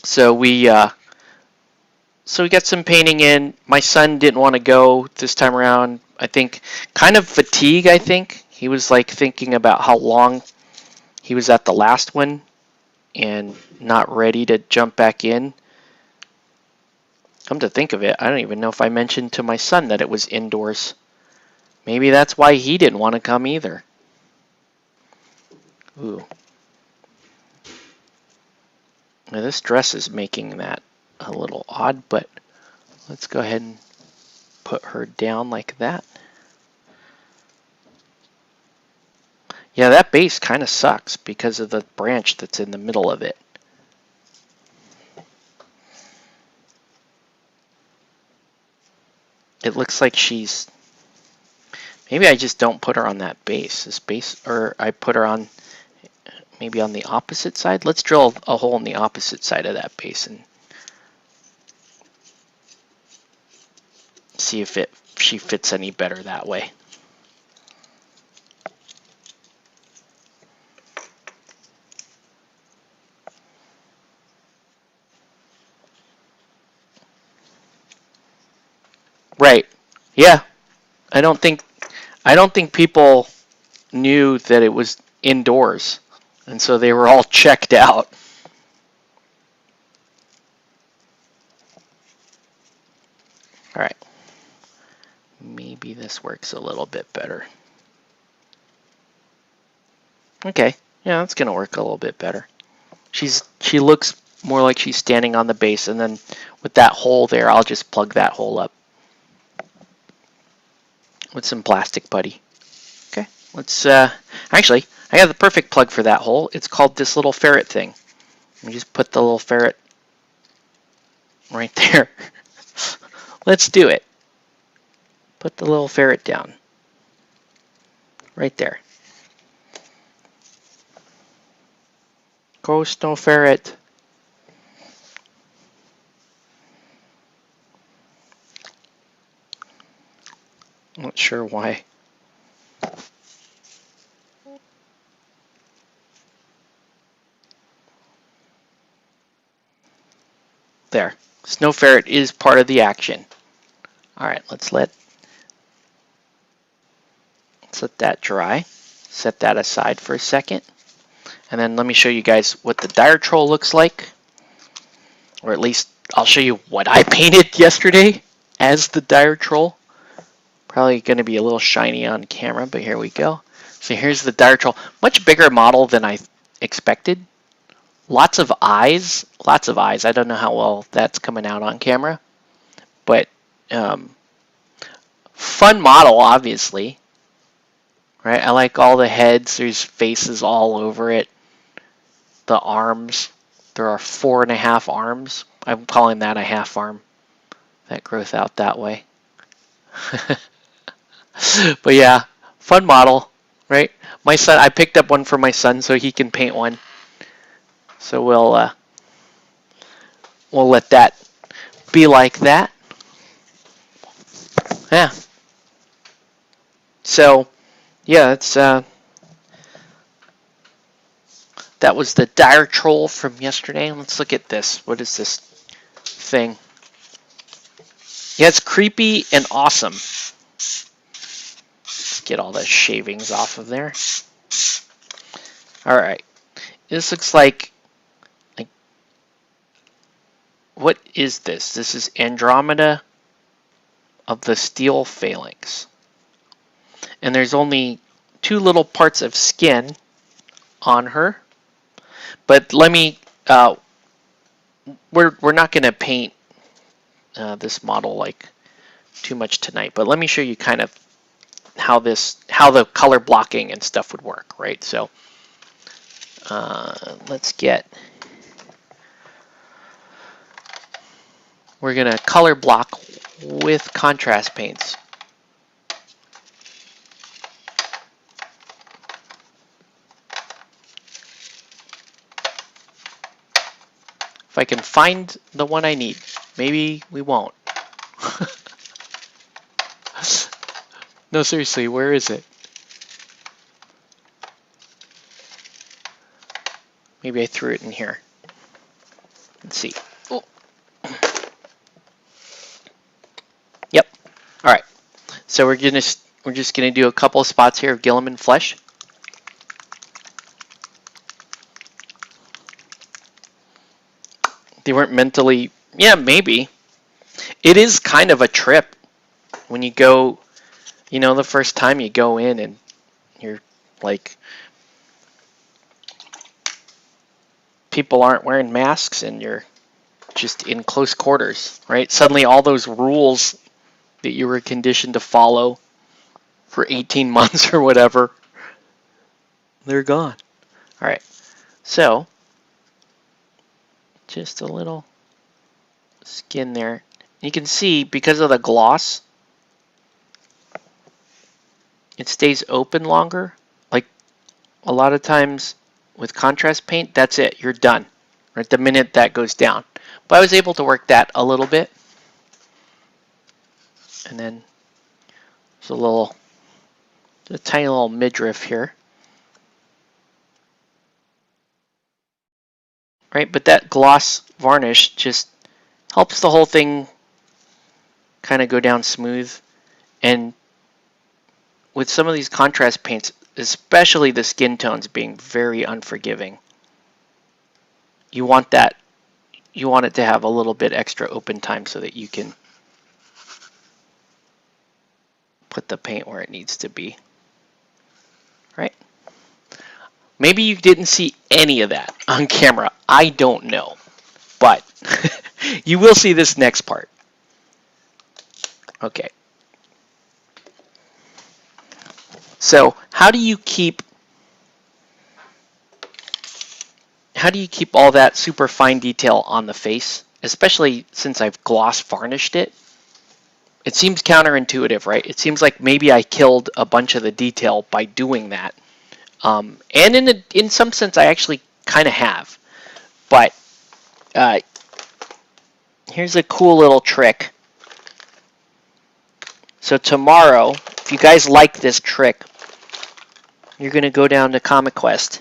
So we got some painting in. My son didn't want to go this time around. I think kind of fatigue. I think he was like thinking about how long he was at the last one and not ready to jump back in. Come to think of it, I don't even know if I mentioned to my son that it was indoors. Maybe that's why he didn't want to come either. Ooh. Now this dress is making that a little odd, but let's go ahead and put her down like that. Yeah, that base kind of sucks because of the branch that's in the middle of it. It looks like she's... Maybe I just don't put her on that base. This base, or I put her on maybe on the opposite side. Let's drill a hole in the opposite side of that base and see if she fits any better that way. Right. Yeah. I don't think people knew that it was indoors, and so they were all checked out. All right. Maybe this works a little bit better. Okay. Yeah, that's gonna work a little bit better. She looks more like she's standing on the base, and then with that hole there, I'll just plug that hole up with some plastic putty. Okay, let's actually, I have the perfect plug for that hole. It's called this little ferret thing. Let me just put the little ferret right there. Let's do it. Put the little ferret down right there. Go snow ferret. I'm not sure why. There. Snow ferret is part of the action. All right, let's let that dry. Set that aside for a second. And then let me show you guys what the dire troll looks like. Or at least I'll show you what I painted yesterday as the dire troll. Probably going to be a little shiny on camera, but here we go. So here's the dire troll. Much bigger model than I expected. Lots of eyes. Lots of eyes. I don't know how well that's coming out on camera. But fun model, obviously. Right? I like all the heads. There's faces all over it. The arms. There are 4.5 arms. I'm calling that a half arm. That grows out that way. But yeah, fun model, right? My son, I picked up one for my son so he can paint one. So we'll let that be like that. Yeah. So Yeah, it's that was the dire troll from yesterday. Let's look at this. What is this thing? Yeah, it's creepy and awesome. Let's get all the shavings off of there. All right. This looks like what is this? This is Andromeda of the Steel Phalanx. And there's only 2 little parts of skin on her. But let me we're not going to paint this model like too much tonight, but let me show you kind of how the color blocking and stuff would work, right? So we're going to color block with contrast paints. If I can find the one I need. Maybe we won't. No, seriously, where is it? Maybe I threw it in here. Let's see. Oh. Yep. All right. So we're just gonna do a couple of spots here of Gilliman flesh. They weren't mentally. Yeah, maybe. It is kind of a trip when you go. You know, the first time you go in and you're like, people aren't wearing masks and you're just in close quarters, right? Suddenly all those rules that you were conditioned to follow for 18 months or whatever, they're gone. All right, so just a little skin there. You can see because of the gloss, it stays open longer. Like a lot of times with contrast paint, that's it, you're done, right? The minute that goes down. But I was able to work that a little bit. And then there's a tiny little midriff here. Right, but that gloss varnish just helps the whole thing kind of go down smooth. And with some of these contrast paints, especially the skin tones being very unforgiving, you want it to have a little bit extra open time so that you can put the paint where it needs to be. Right? Maybe you didn't see any of that on camera. I don't know. But you will see this next part. Okay. So how do you keep all that super fine detail on the face, especially since I've gloss varnished it? It seems counterintuitive, right? It seems like maybe I killed a bunch of the detail by doing that. And in some sense, I actually kind of have. But here's a cool little trick. So tomorrow, if you guys like this trick, you're going to go down to Comic Quest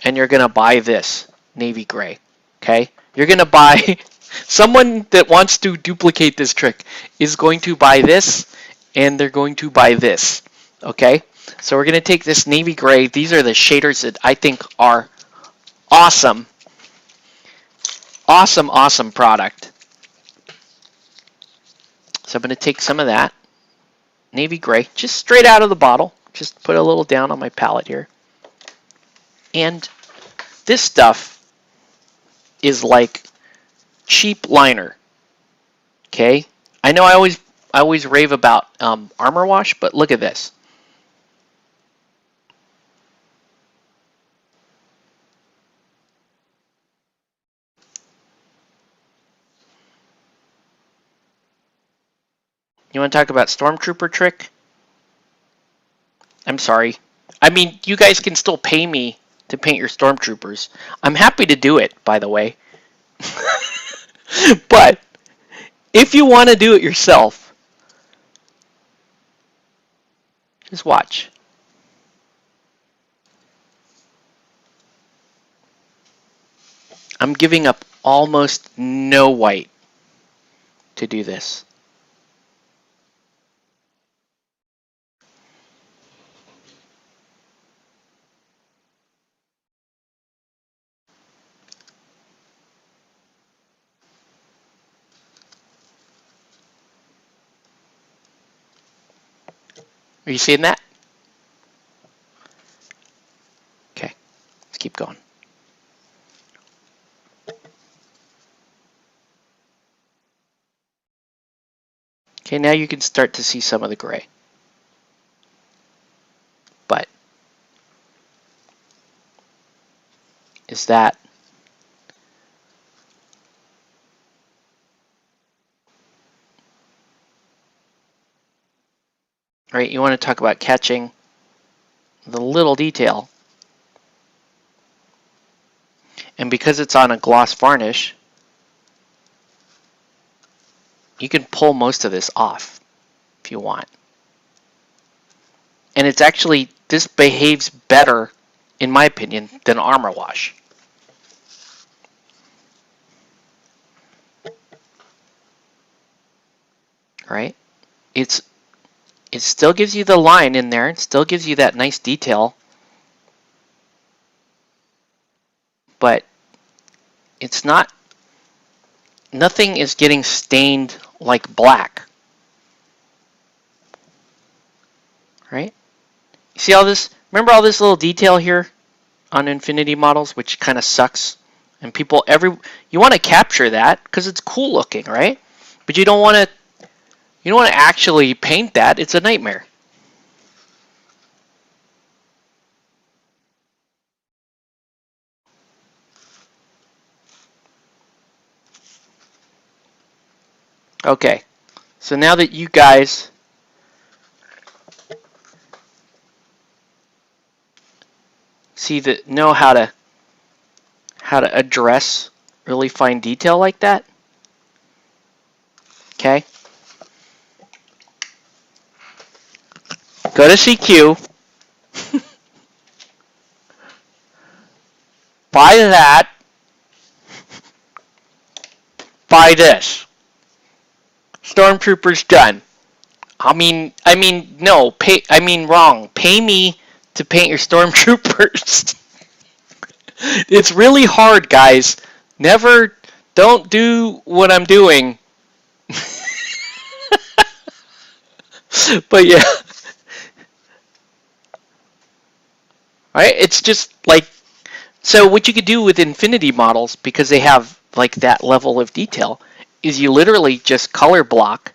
and you're going to buy this navy gray. Okay? You're going to buy, someone that wants to duplicate this trick is going to buy this and they're going to buy this. Okay? So we're going to take this navy gray. These are the shaders that I think are awesome. Awesome, awesome product. So I'm going to take some of that navy gray, just straight out of the bottle. Just put a little down on my palette here. And this stuff is like cheap liner. Okay? I know I always rave about Armor Wash, but look at this. You want to talk about Stormtrooper trick? I'm sorry. I mean, you guys can still pay me to paint your Stormtroopers. I'm happy to do it, by the way. But if you want to do it yourself, just watch. I'm giving up almost no white to do this. Are you seeing that? Okay, let's keep going. Okay, now you can start to see some of the gray. But is that right? You want to talk about catching the little detail. And because it's on a gloss varnish, you can pull most of this off if you want. And it's actually, this behaves better, in my opinion, than armor wash. Right? It still gives you the line in there. It still gives you that nice detail. But it's not, nothing is getting stained like black. Right? You see all this? Remember all this little detail here on Infinity models, which kind of sucks? And people, you want to capture that because it's cool looking, right? But you don't want to actually paint that. It's a nightmare. Okay, so now that you guys see that, know how to address really fine detail like that, okay, go to CQ, buy that, buy this. Stormtroopers done. No, wrong. Pay me to paint your stormtroopers. It's really hard, guys. Don't do what I'm doing. But yeah. Right? It's just like, so what you could do with Infinity models, because they have like that level of detail, is you literally just color block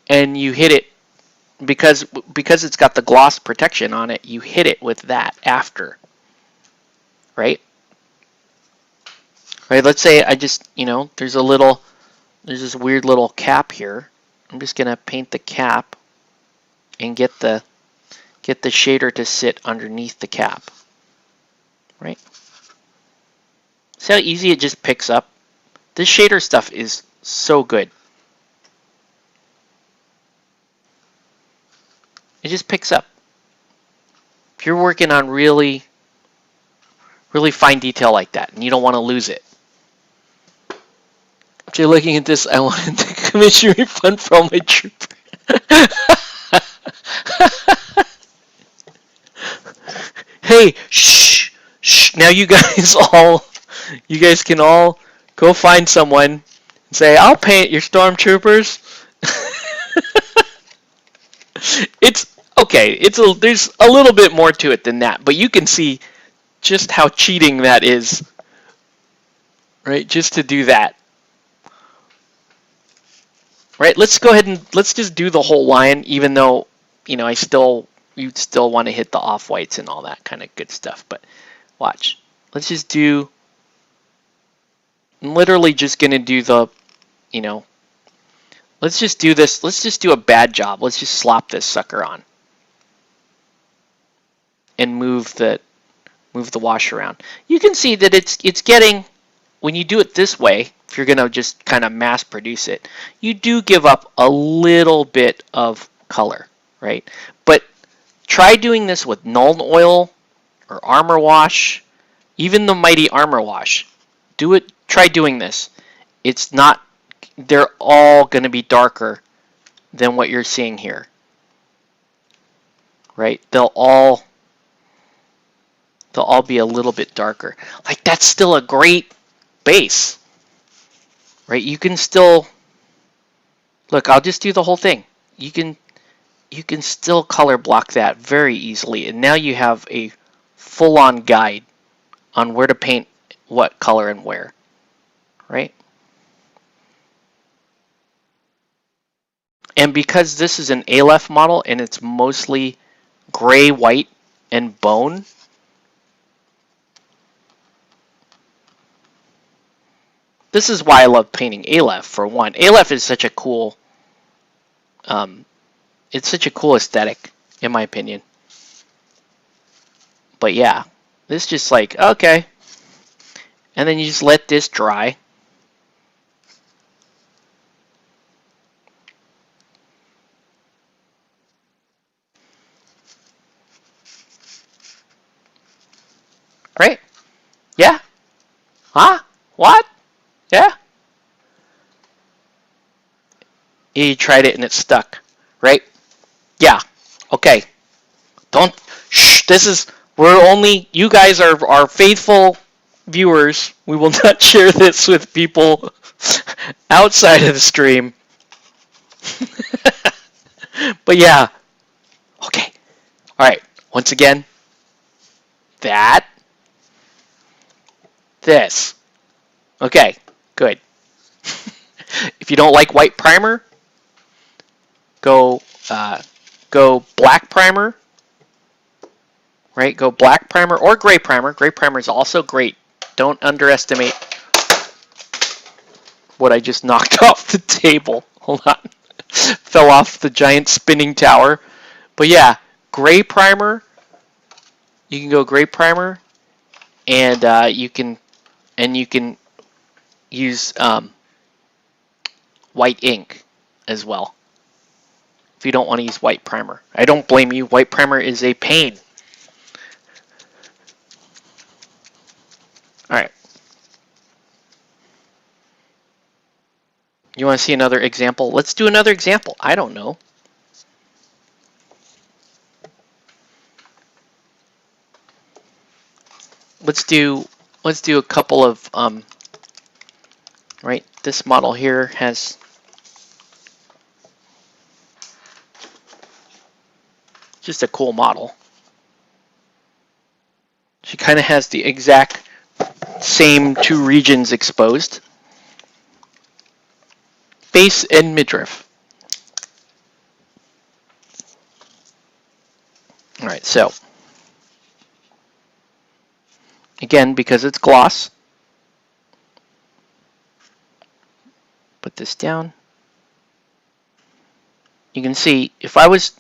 and you hit it, because it's got the gloss protection on it, you hit it with that after. Right? Right, let's say I just, there's this weird little cap here. I'm just going to paint the cap and get the shader to sit underneath the cap. Right? See how easy it just picks up? This shader stuff is so good. It just picks up. If you're working on really, really fine detail like that and you don't want to lose it. If you're looking at this, I wanted to commission refund for all my troopers. Hey, shh, shh. Now you guys can all go find someone and say, I'll paint your stormtroopers. It's okay. There's a little bit more to it than that, but you can see just how cheating that is, right? Just to do that, right? Let's go ahead and let's just do the whole line, even though you'd still want to hit the off whites and all that kind of good stuff. But watch, let's just do. I'm literally just gonna do the, let's just do this. Let's just do a bad job. Let's just slop this sucker on and move the wash around. You can see that it's getting, when you do it this way, if you're going to just kind of mass produce it, you do give up a little bit of color, right? But try doing this with Nuln Oil or Armor Wash, even the mighty Armor Wash. Do it. Try doing this. It's not. They're all going to be darker than what you're seeing here, right? They'll all be a little bit darker. Like, that's still a great base, right? You can still look. I'll just do the whole thing. You can still color block that very easily, and now you have a full-on guide on where to paint what color and where, right? And because this is an Aleph model and it's mostly gray, white, and bone, this is why I love painting Aleph, for one. Aleph is such a cool, it's such a cool aesthetic, in my opinion. But yeah, this is just like, okay. And then you just let this dry. Right? Yeah? Huh? What? Yeah? You tried it and it stuck, right? Yeah. Okay. Don't. Shh. We're only. You guys are our faithful viewers. We will not share this with people outside of the stream. But yeah. Okay. All right. Once again, this. Okay. Good. If you don't like white primer, go black primer. Right? Go black primer or gray primer. Gray primer is also great. Don't underestimate what I just knocked off the table. Hold on. Fell off the giant spinning tower. But yeah, gray primer. You can go gray primer, and you can use white ink as well if you don't want to use white primer. I don't blame you. White primer is a pain. All right. You want to see another example? Let's do another example. I don't know. Let's do a couple of right. This model here has just a cool model. She kind of has the exact same two regions exposed. Base and midriff. All right, so again, because it's gloss, put this down. You can see if I was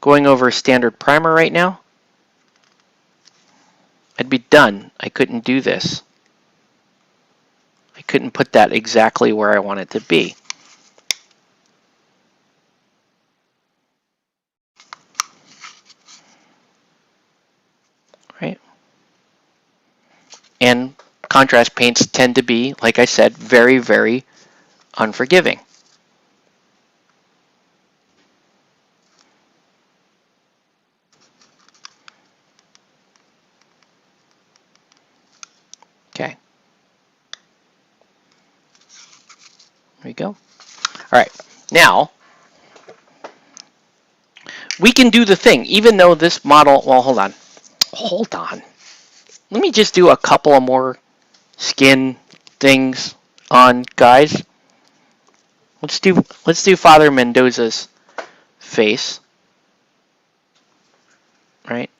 going over a standard primer right now, I'd be done. I couldn't do this. I couldn't put that exactly where I want it to be. Right? And contrast paints tend to be, like I said, very, very unforgiving. Okay. There we go. All right. Now, we can do the thing, even though this model, well, hold on. Hold on. Let me just do a couple of more skin things on guys. Let's do Father Mendoza's face. Right?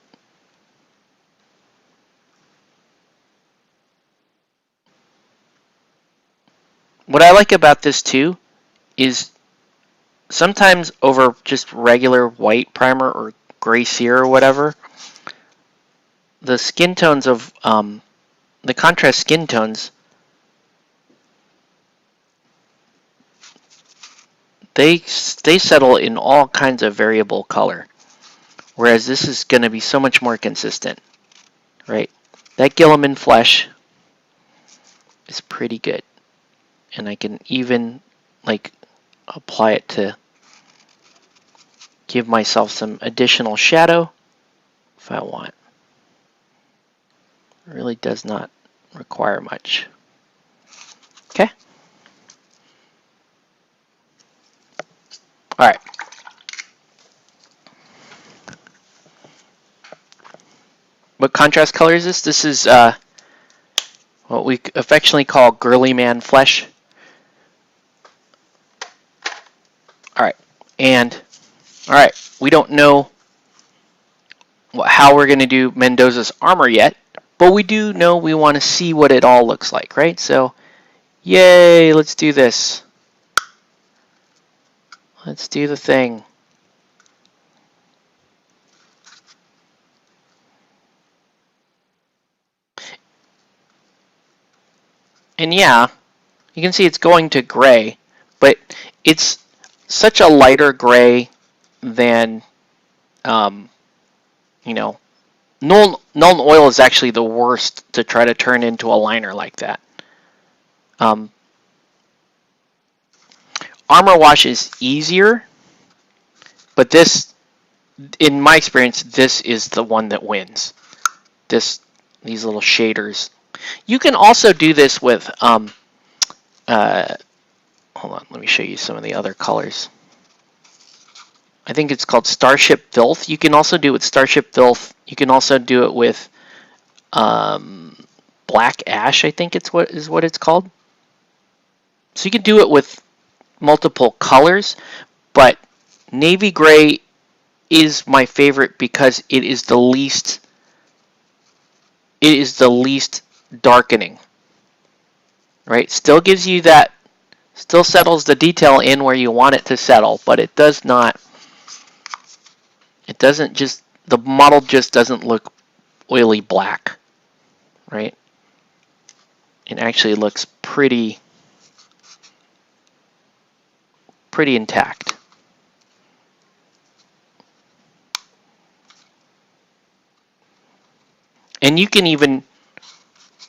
What I like about this too is sometimes over just regular white primer or gray cere or whatever, the skin tones of the contrast skin tones, they settle in all kinds of variable color, whereas this is going to be so much more consistent, right? That Gilliman flesh is pretty good. And I can even like apply it to give myself some additional shadow if I want. It really does not require much. Okay. All right. What contrast color is this? This is what we affectionately call girly man flesh. All right. And all right, we don't know how we're going to do Mendoza's armor yet, but we do know we want to see what it all looks like, right? So, yay, let's do this. Let's do the thing. And yeah, you can see it's going to gray, but it's such a lighter gray than, you know, Null oil is actually the worst to try to turn into a liner like that. Armor wash is easier, but this, in my experience, this is the one that wins. These little shaders. You can also do this with, hold on, let me show you some of the other colors. I think it's called Starship Filth. You can also do it with Starship Filth. You can also do it with Black Ash, I think it's what it's called. So you can do it with multiple colors, but navy gray is my favorite because it is the least darkening. Right? Still gives you that, still settles the detail in where you want it to settle, but it does not, it doesn't just, the model just doesn't look oily black, right? It actually looks pretty intact. And you can even,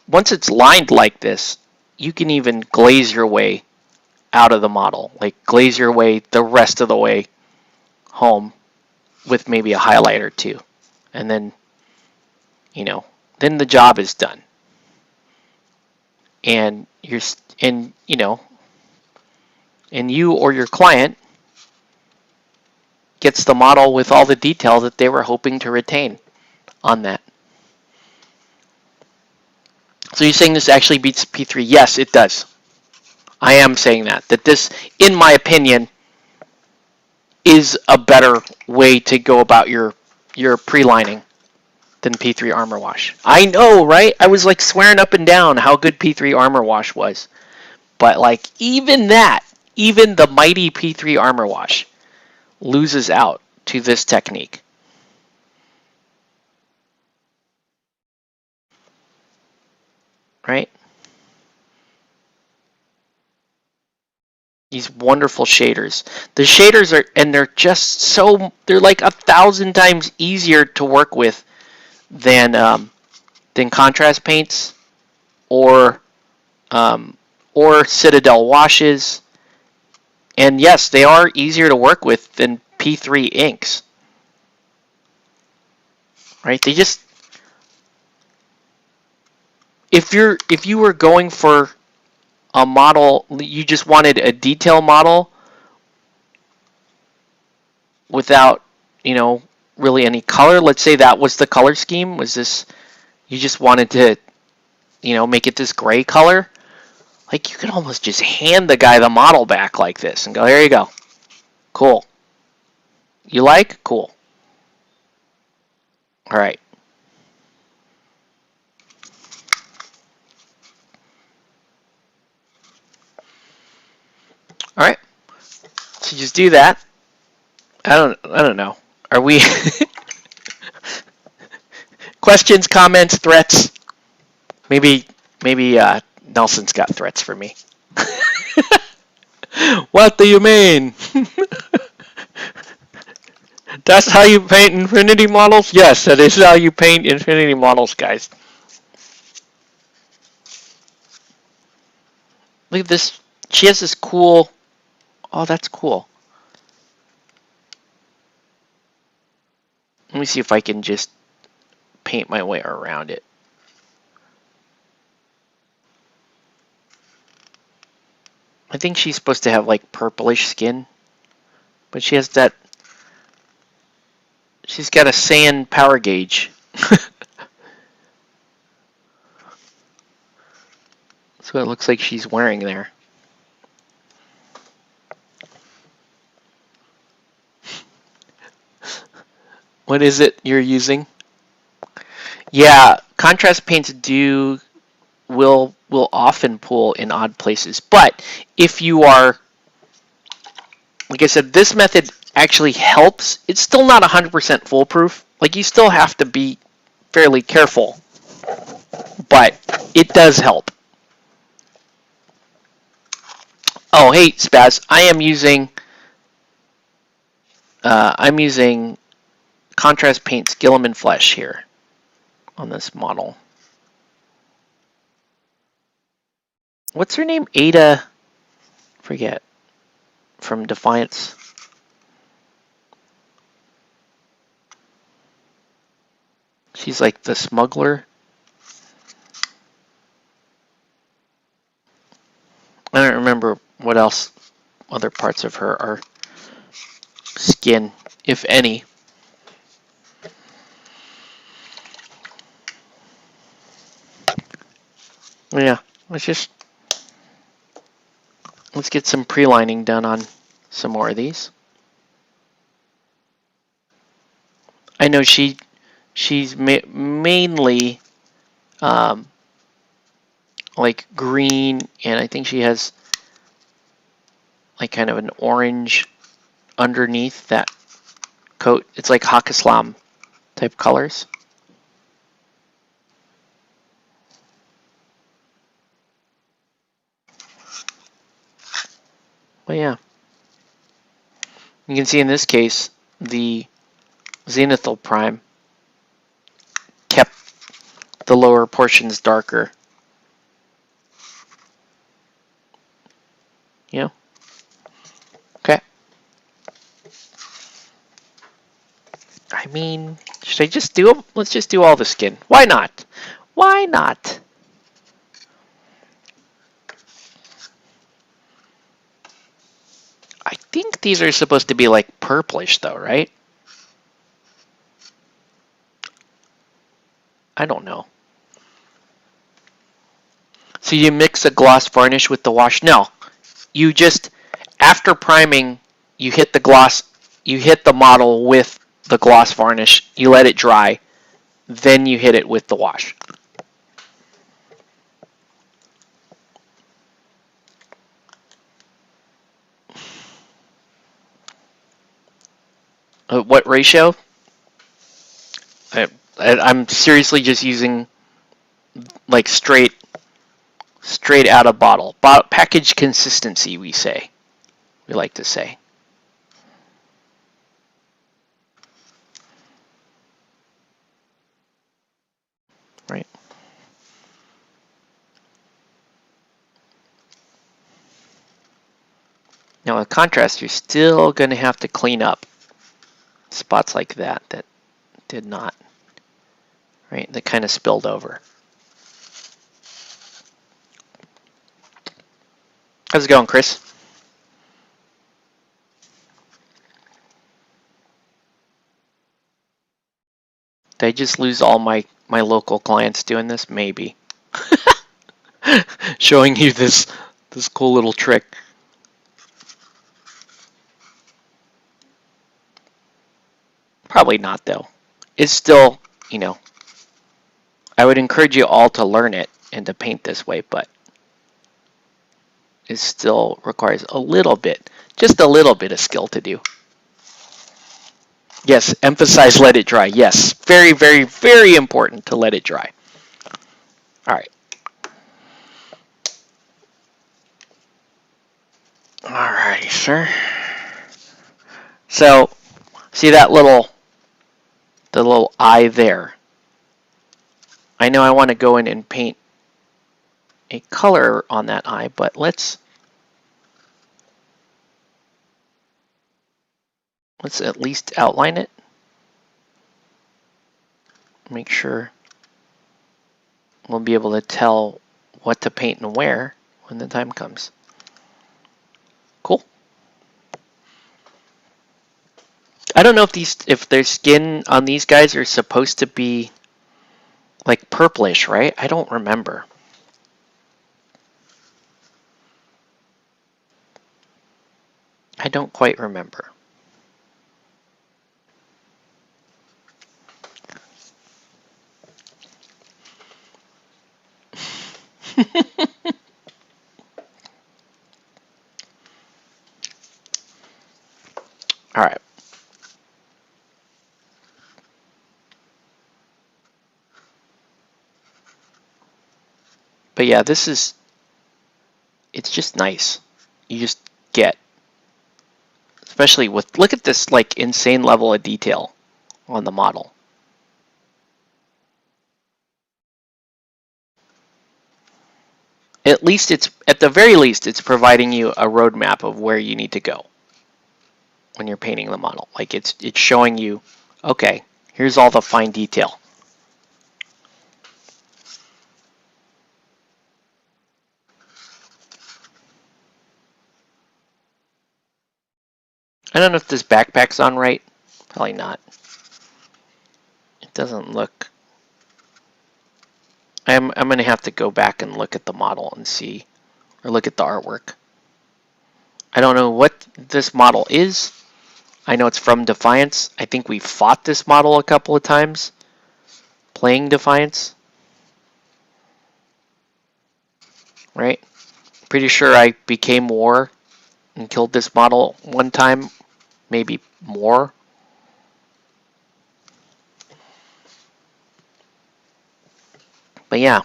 once it's lined like this, you can even glaze your way out of the model, like glaze your way the rest of the way home with maybe a highlight or two. And then, you know, then the job is done. And you know, and you or your client gets the model with all the detail that they were hoping to retain on that. So you're saying this actually beats P3? Yes, it does. I am saying that this, in my opinion, is a better way to go about your pre-lining than P3 Armor Wash. I know, right? I was like swearing up and down how good P3 Armor Wash was. But like even that, even the mighty P3 Armor Wash loses out to this technique. Right? These wonderful shaders. The shaders are, and they're just so, they're like 1,000 times easier to work with than contrast paints or Citadel washes. And yes, they are easier to work with than P3 inks. Right? They just, if you were going for a model, you just wanted a detail model without, you know, really any color. Let's say that was the color scheme. Was this, you just wanted to, you know, make it this gray color. Like you could almost just hand the guy the model back like this and go, here you go. Cool. You like? Cool. All right. All right. So just do that. I don't know. Are we questions, comments, threats? Maybe Nelson's got threats for me. What do you mean? That's how you paint Infinity models? Yes, that is how you paint Infinity models, guys. Look at this. She has this cool, oh, that's cool. Let me see if I can just paint my way around it. I think she's supposed to have like purplish skin, but she has that, she's got a sand power gauge. That's what it looks like she's wearing there. What is it you're using? Yeah, contrast paints will often pool in odd places, but if you are, like I said, this method actually helps. It's still not 100% foolproof. Like, you still have to be fairly careful, but it does help. Oh, hey, Spaz, I'm using contrast paints Gilliman Flesh here on this model. What's her name? Ada, forget, from Defiance. She's like the smuggler. I don't remember what else other parts of her are skin, if any. Yeah, let's get some pre-lining done on some more of these. I know she's mainly like green, and I think she has like kind of an orange underneath that coat. It's like Hakislam type colors. But yeah, you can see in this case the zenithal prime kept the lower portions darker. You know? Okay. I mean, should I just do them? Let's just do all the skin. Why not? Why not? I think these are supposed to be like purplish though, right? I don't know. So you mix a gloss varnish with the wash? No. You just, after priming, you hit the model with the gloss varnish, you let it dry, then you hit it with the wash. What ratio? I'm seriously just using like straight out of bottle. Package consistency, we like to say. Right. Now with contrast, you're still going to have to clean up spots like that did not, right? That kind of spilled over. How's it going, Chris? Did I just lose all my local clients doing this? Maybe. Showing you this cool little trick. Probably not, though. It's still, I would encourage you all to learn it and to paint this way, but it still requires just a little bit of skill to do. Yes, emphasize let it dry. Yes, very, very, very important to let it dry. All right. All righty, sir. So, see the little eye there. I know I want to go in and paint a color on that eye, but let's at least outline it. Make sure we'll be able to tell what to paint and where when the time comes. Cool. I don't know if their skin on these guys are supposed to be like purplish, right? I don't remember. I don't quite remember. All right. But yeah, it's just nice. You just get, especially with, look at this like insane level of detail on the model. At the very least, it's providing you a roadmap of where you need to go when you're painting the model. Like it's showing you, okay, here's all the fine detail. I don't know if this backpack's on right. Probably not. It doesn't look. I'm going to have to go back and look at the model and see, or look at the artwork. I don't know what this model is. I know it's from Defiance. I think we fought this model a couple of times playing Defiance. Right? Pretty sure I became War and killed this model one time, maybe more. But yeah.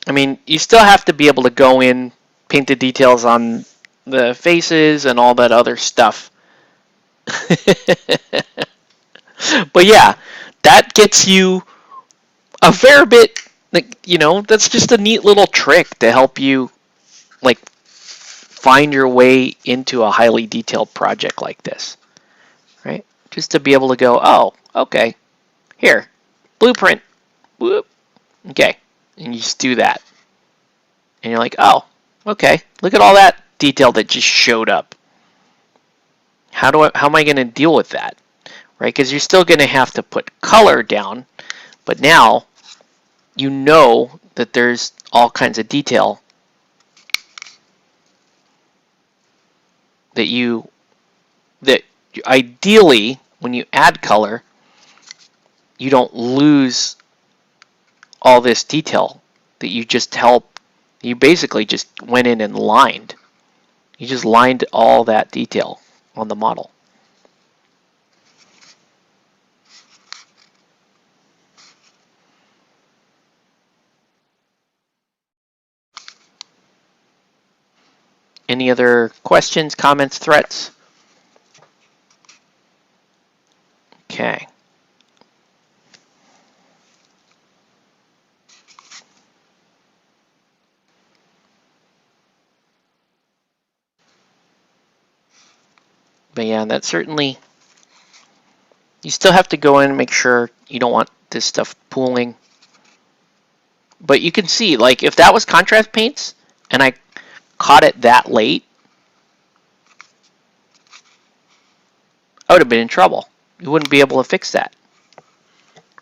I mean, you still have to be able to go in, paint the details on the faces and all that other stuff. But yeah, that gets you a fair bit, like, you know, that's just a neat little trick to help you, like, find your way into a highly detailed project like this, right? Just to be able to go, oh, okay, here, blueprint, whoop, okay, and you just do that. And you're like, oh, okay, look at all that detail that just showed up. How am I going to deal with that, right? Because you're still going to have to put color down, but now you know that there's all kinds of detail that ideally when you add color, you don't lose all this detail that you basically just went in and lined. You just lined all that detail on the model. Any other questions, comments, threats? Okay. But yeah, that certainly, you still have to go in and make sure you don't want this stuff pooling. But you can see, like, if that was contrast paints and I caught it that late, I would have been in trouble. You wouldn't be able to fix that,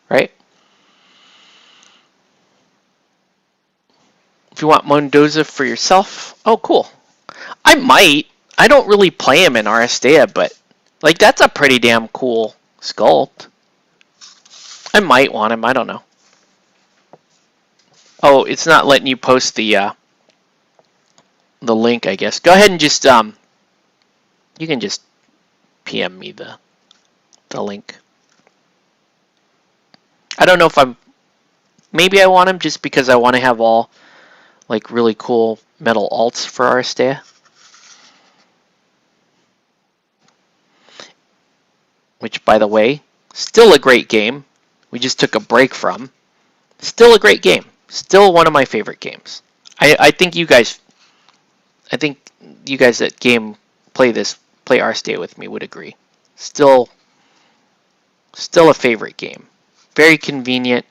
right? If you want Mendoza for yourself, oh, cool. I might. I don't really play him in Aristea, but like that's a pretty damn cool sculpt. I might want him. I don't know. Oh, it's not letting you post the link. I guess. Go ahead and just you can just PM me the link. I don't know if maybe I want him just because I want to have all like really cool metal alts for Aristea. which, by the way, still a great game. We just took a break from. Still a great game. Still one of my favorite games. I think you guys that play Our Stay with me would agree. Still a favorite game. Very convenient,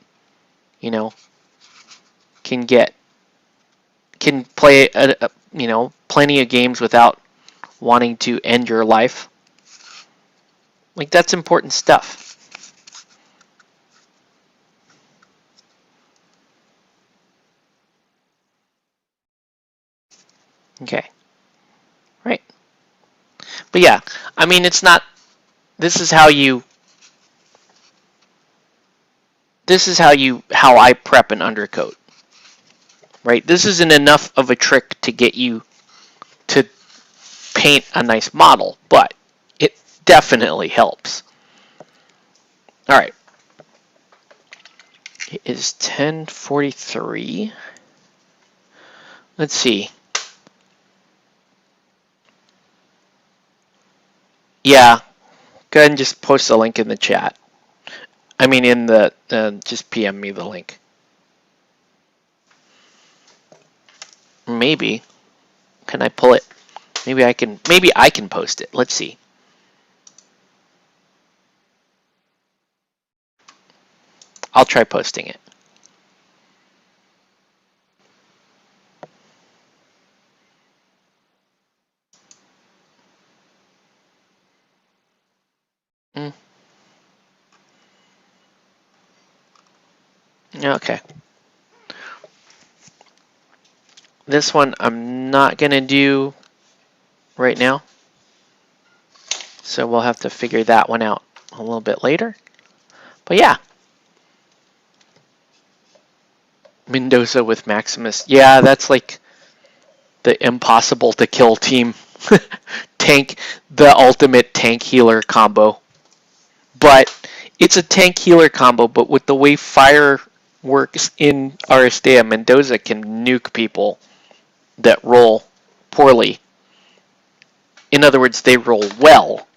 you know, can play plenty of games without wanting to end your life. Like, that's important stuff. Okay. Right. But yeah, I mean, it's not, this is how I prep an undercoat. Right? This isn't enough of a trick to get you to paint a nice model, but it definitely helps. All right. It is 10:43. Let's see. Yeah, go ahead and just post the link in the chat. I mean, in the just PM me the link. Maybe. Can I pull it? Maybe I can post it. Let's see. I'll try posting it. Okay. This one I'm not going to do right now. So we'll have to figure that one out a little bit later. But yeah. Mendoza with Maximus. Yeah, that's like the impossible to kill team. The ultimate tank healer combo. But it's a tank healer combo, but with the way fire works in Aristea, Mendoza can nuke people that roll poorly. In other words, they roll well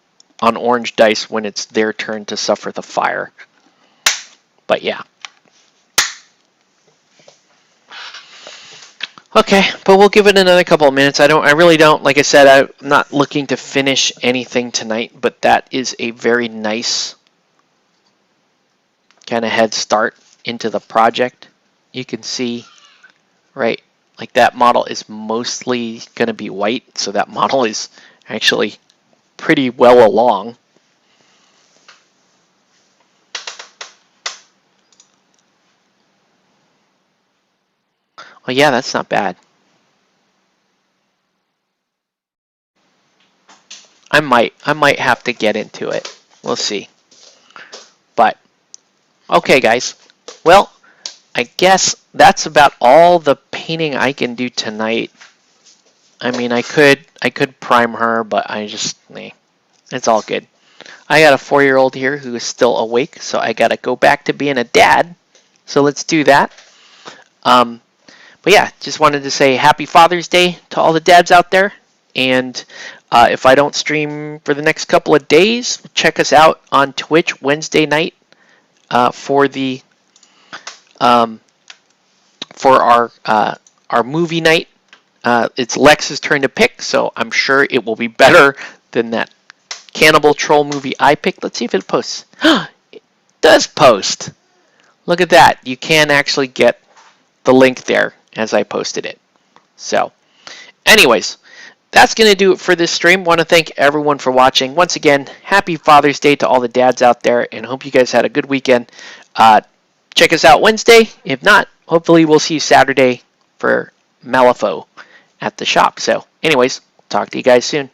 on orange dice when it's their turn to suffer the fire. But yeah. Okay, but we'll give it another couple of minutes. I really don't, like I said, I'm not looking to finish anything tonight, but that is a very nice kind of head start into the project. You can see, right, like that model is mostly going to be white, so that model is actually pretty well along. Well, yeah, that's not bad. I might have to get into it. We'll see. But okay, guys. Well, I guess that's about all the painting I can do tonight. I mean, I could prime her, but it's all good. I got a 4-year-old here who is still awake, so I got to go back to being a dad. So let's do that. But yeah, just wanted to say Happy Father's Day to all the dads out there. And if I don't stream for the next couple of days, check us out on Twitch Wednesday night for our movie night. It's Lex's turn to pick, so I'm sure it will be better than that Cannibal Troll movie I picked. Let's see if it posts. It does post. Look at that. You can actually get the link there as I posted it. So, anyways, that's going to do it for this stream. Want to thank everyone for watching. Once again, happy Father's Day to all the dads out there, and hope you guys had a good weekend. Check us out Wednesday. If not, hopefully we'll see you Saturday for Malifaux at the shop. So, anyways, talk to you guys soon.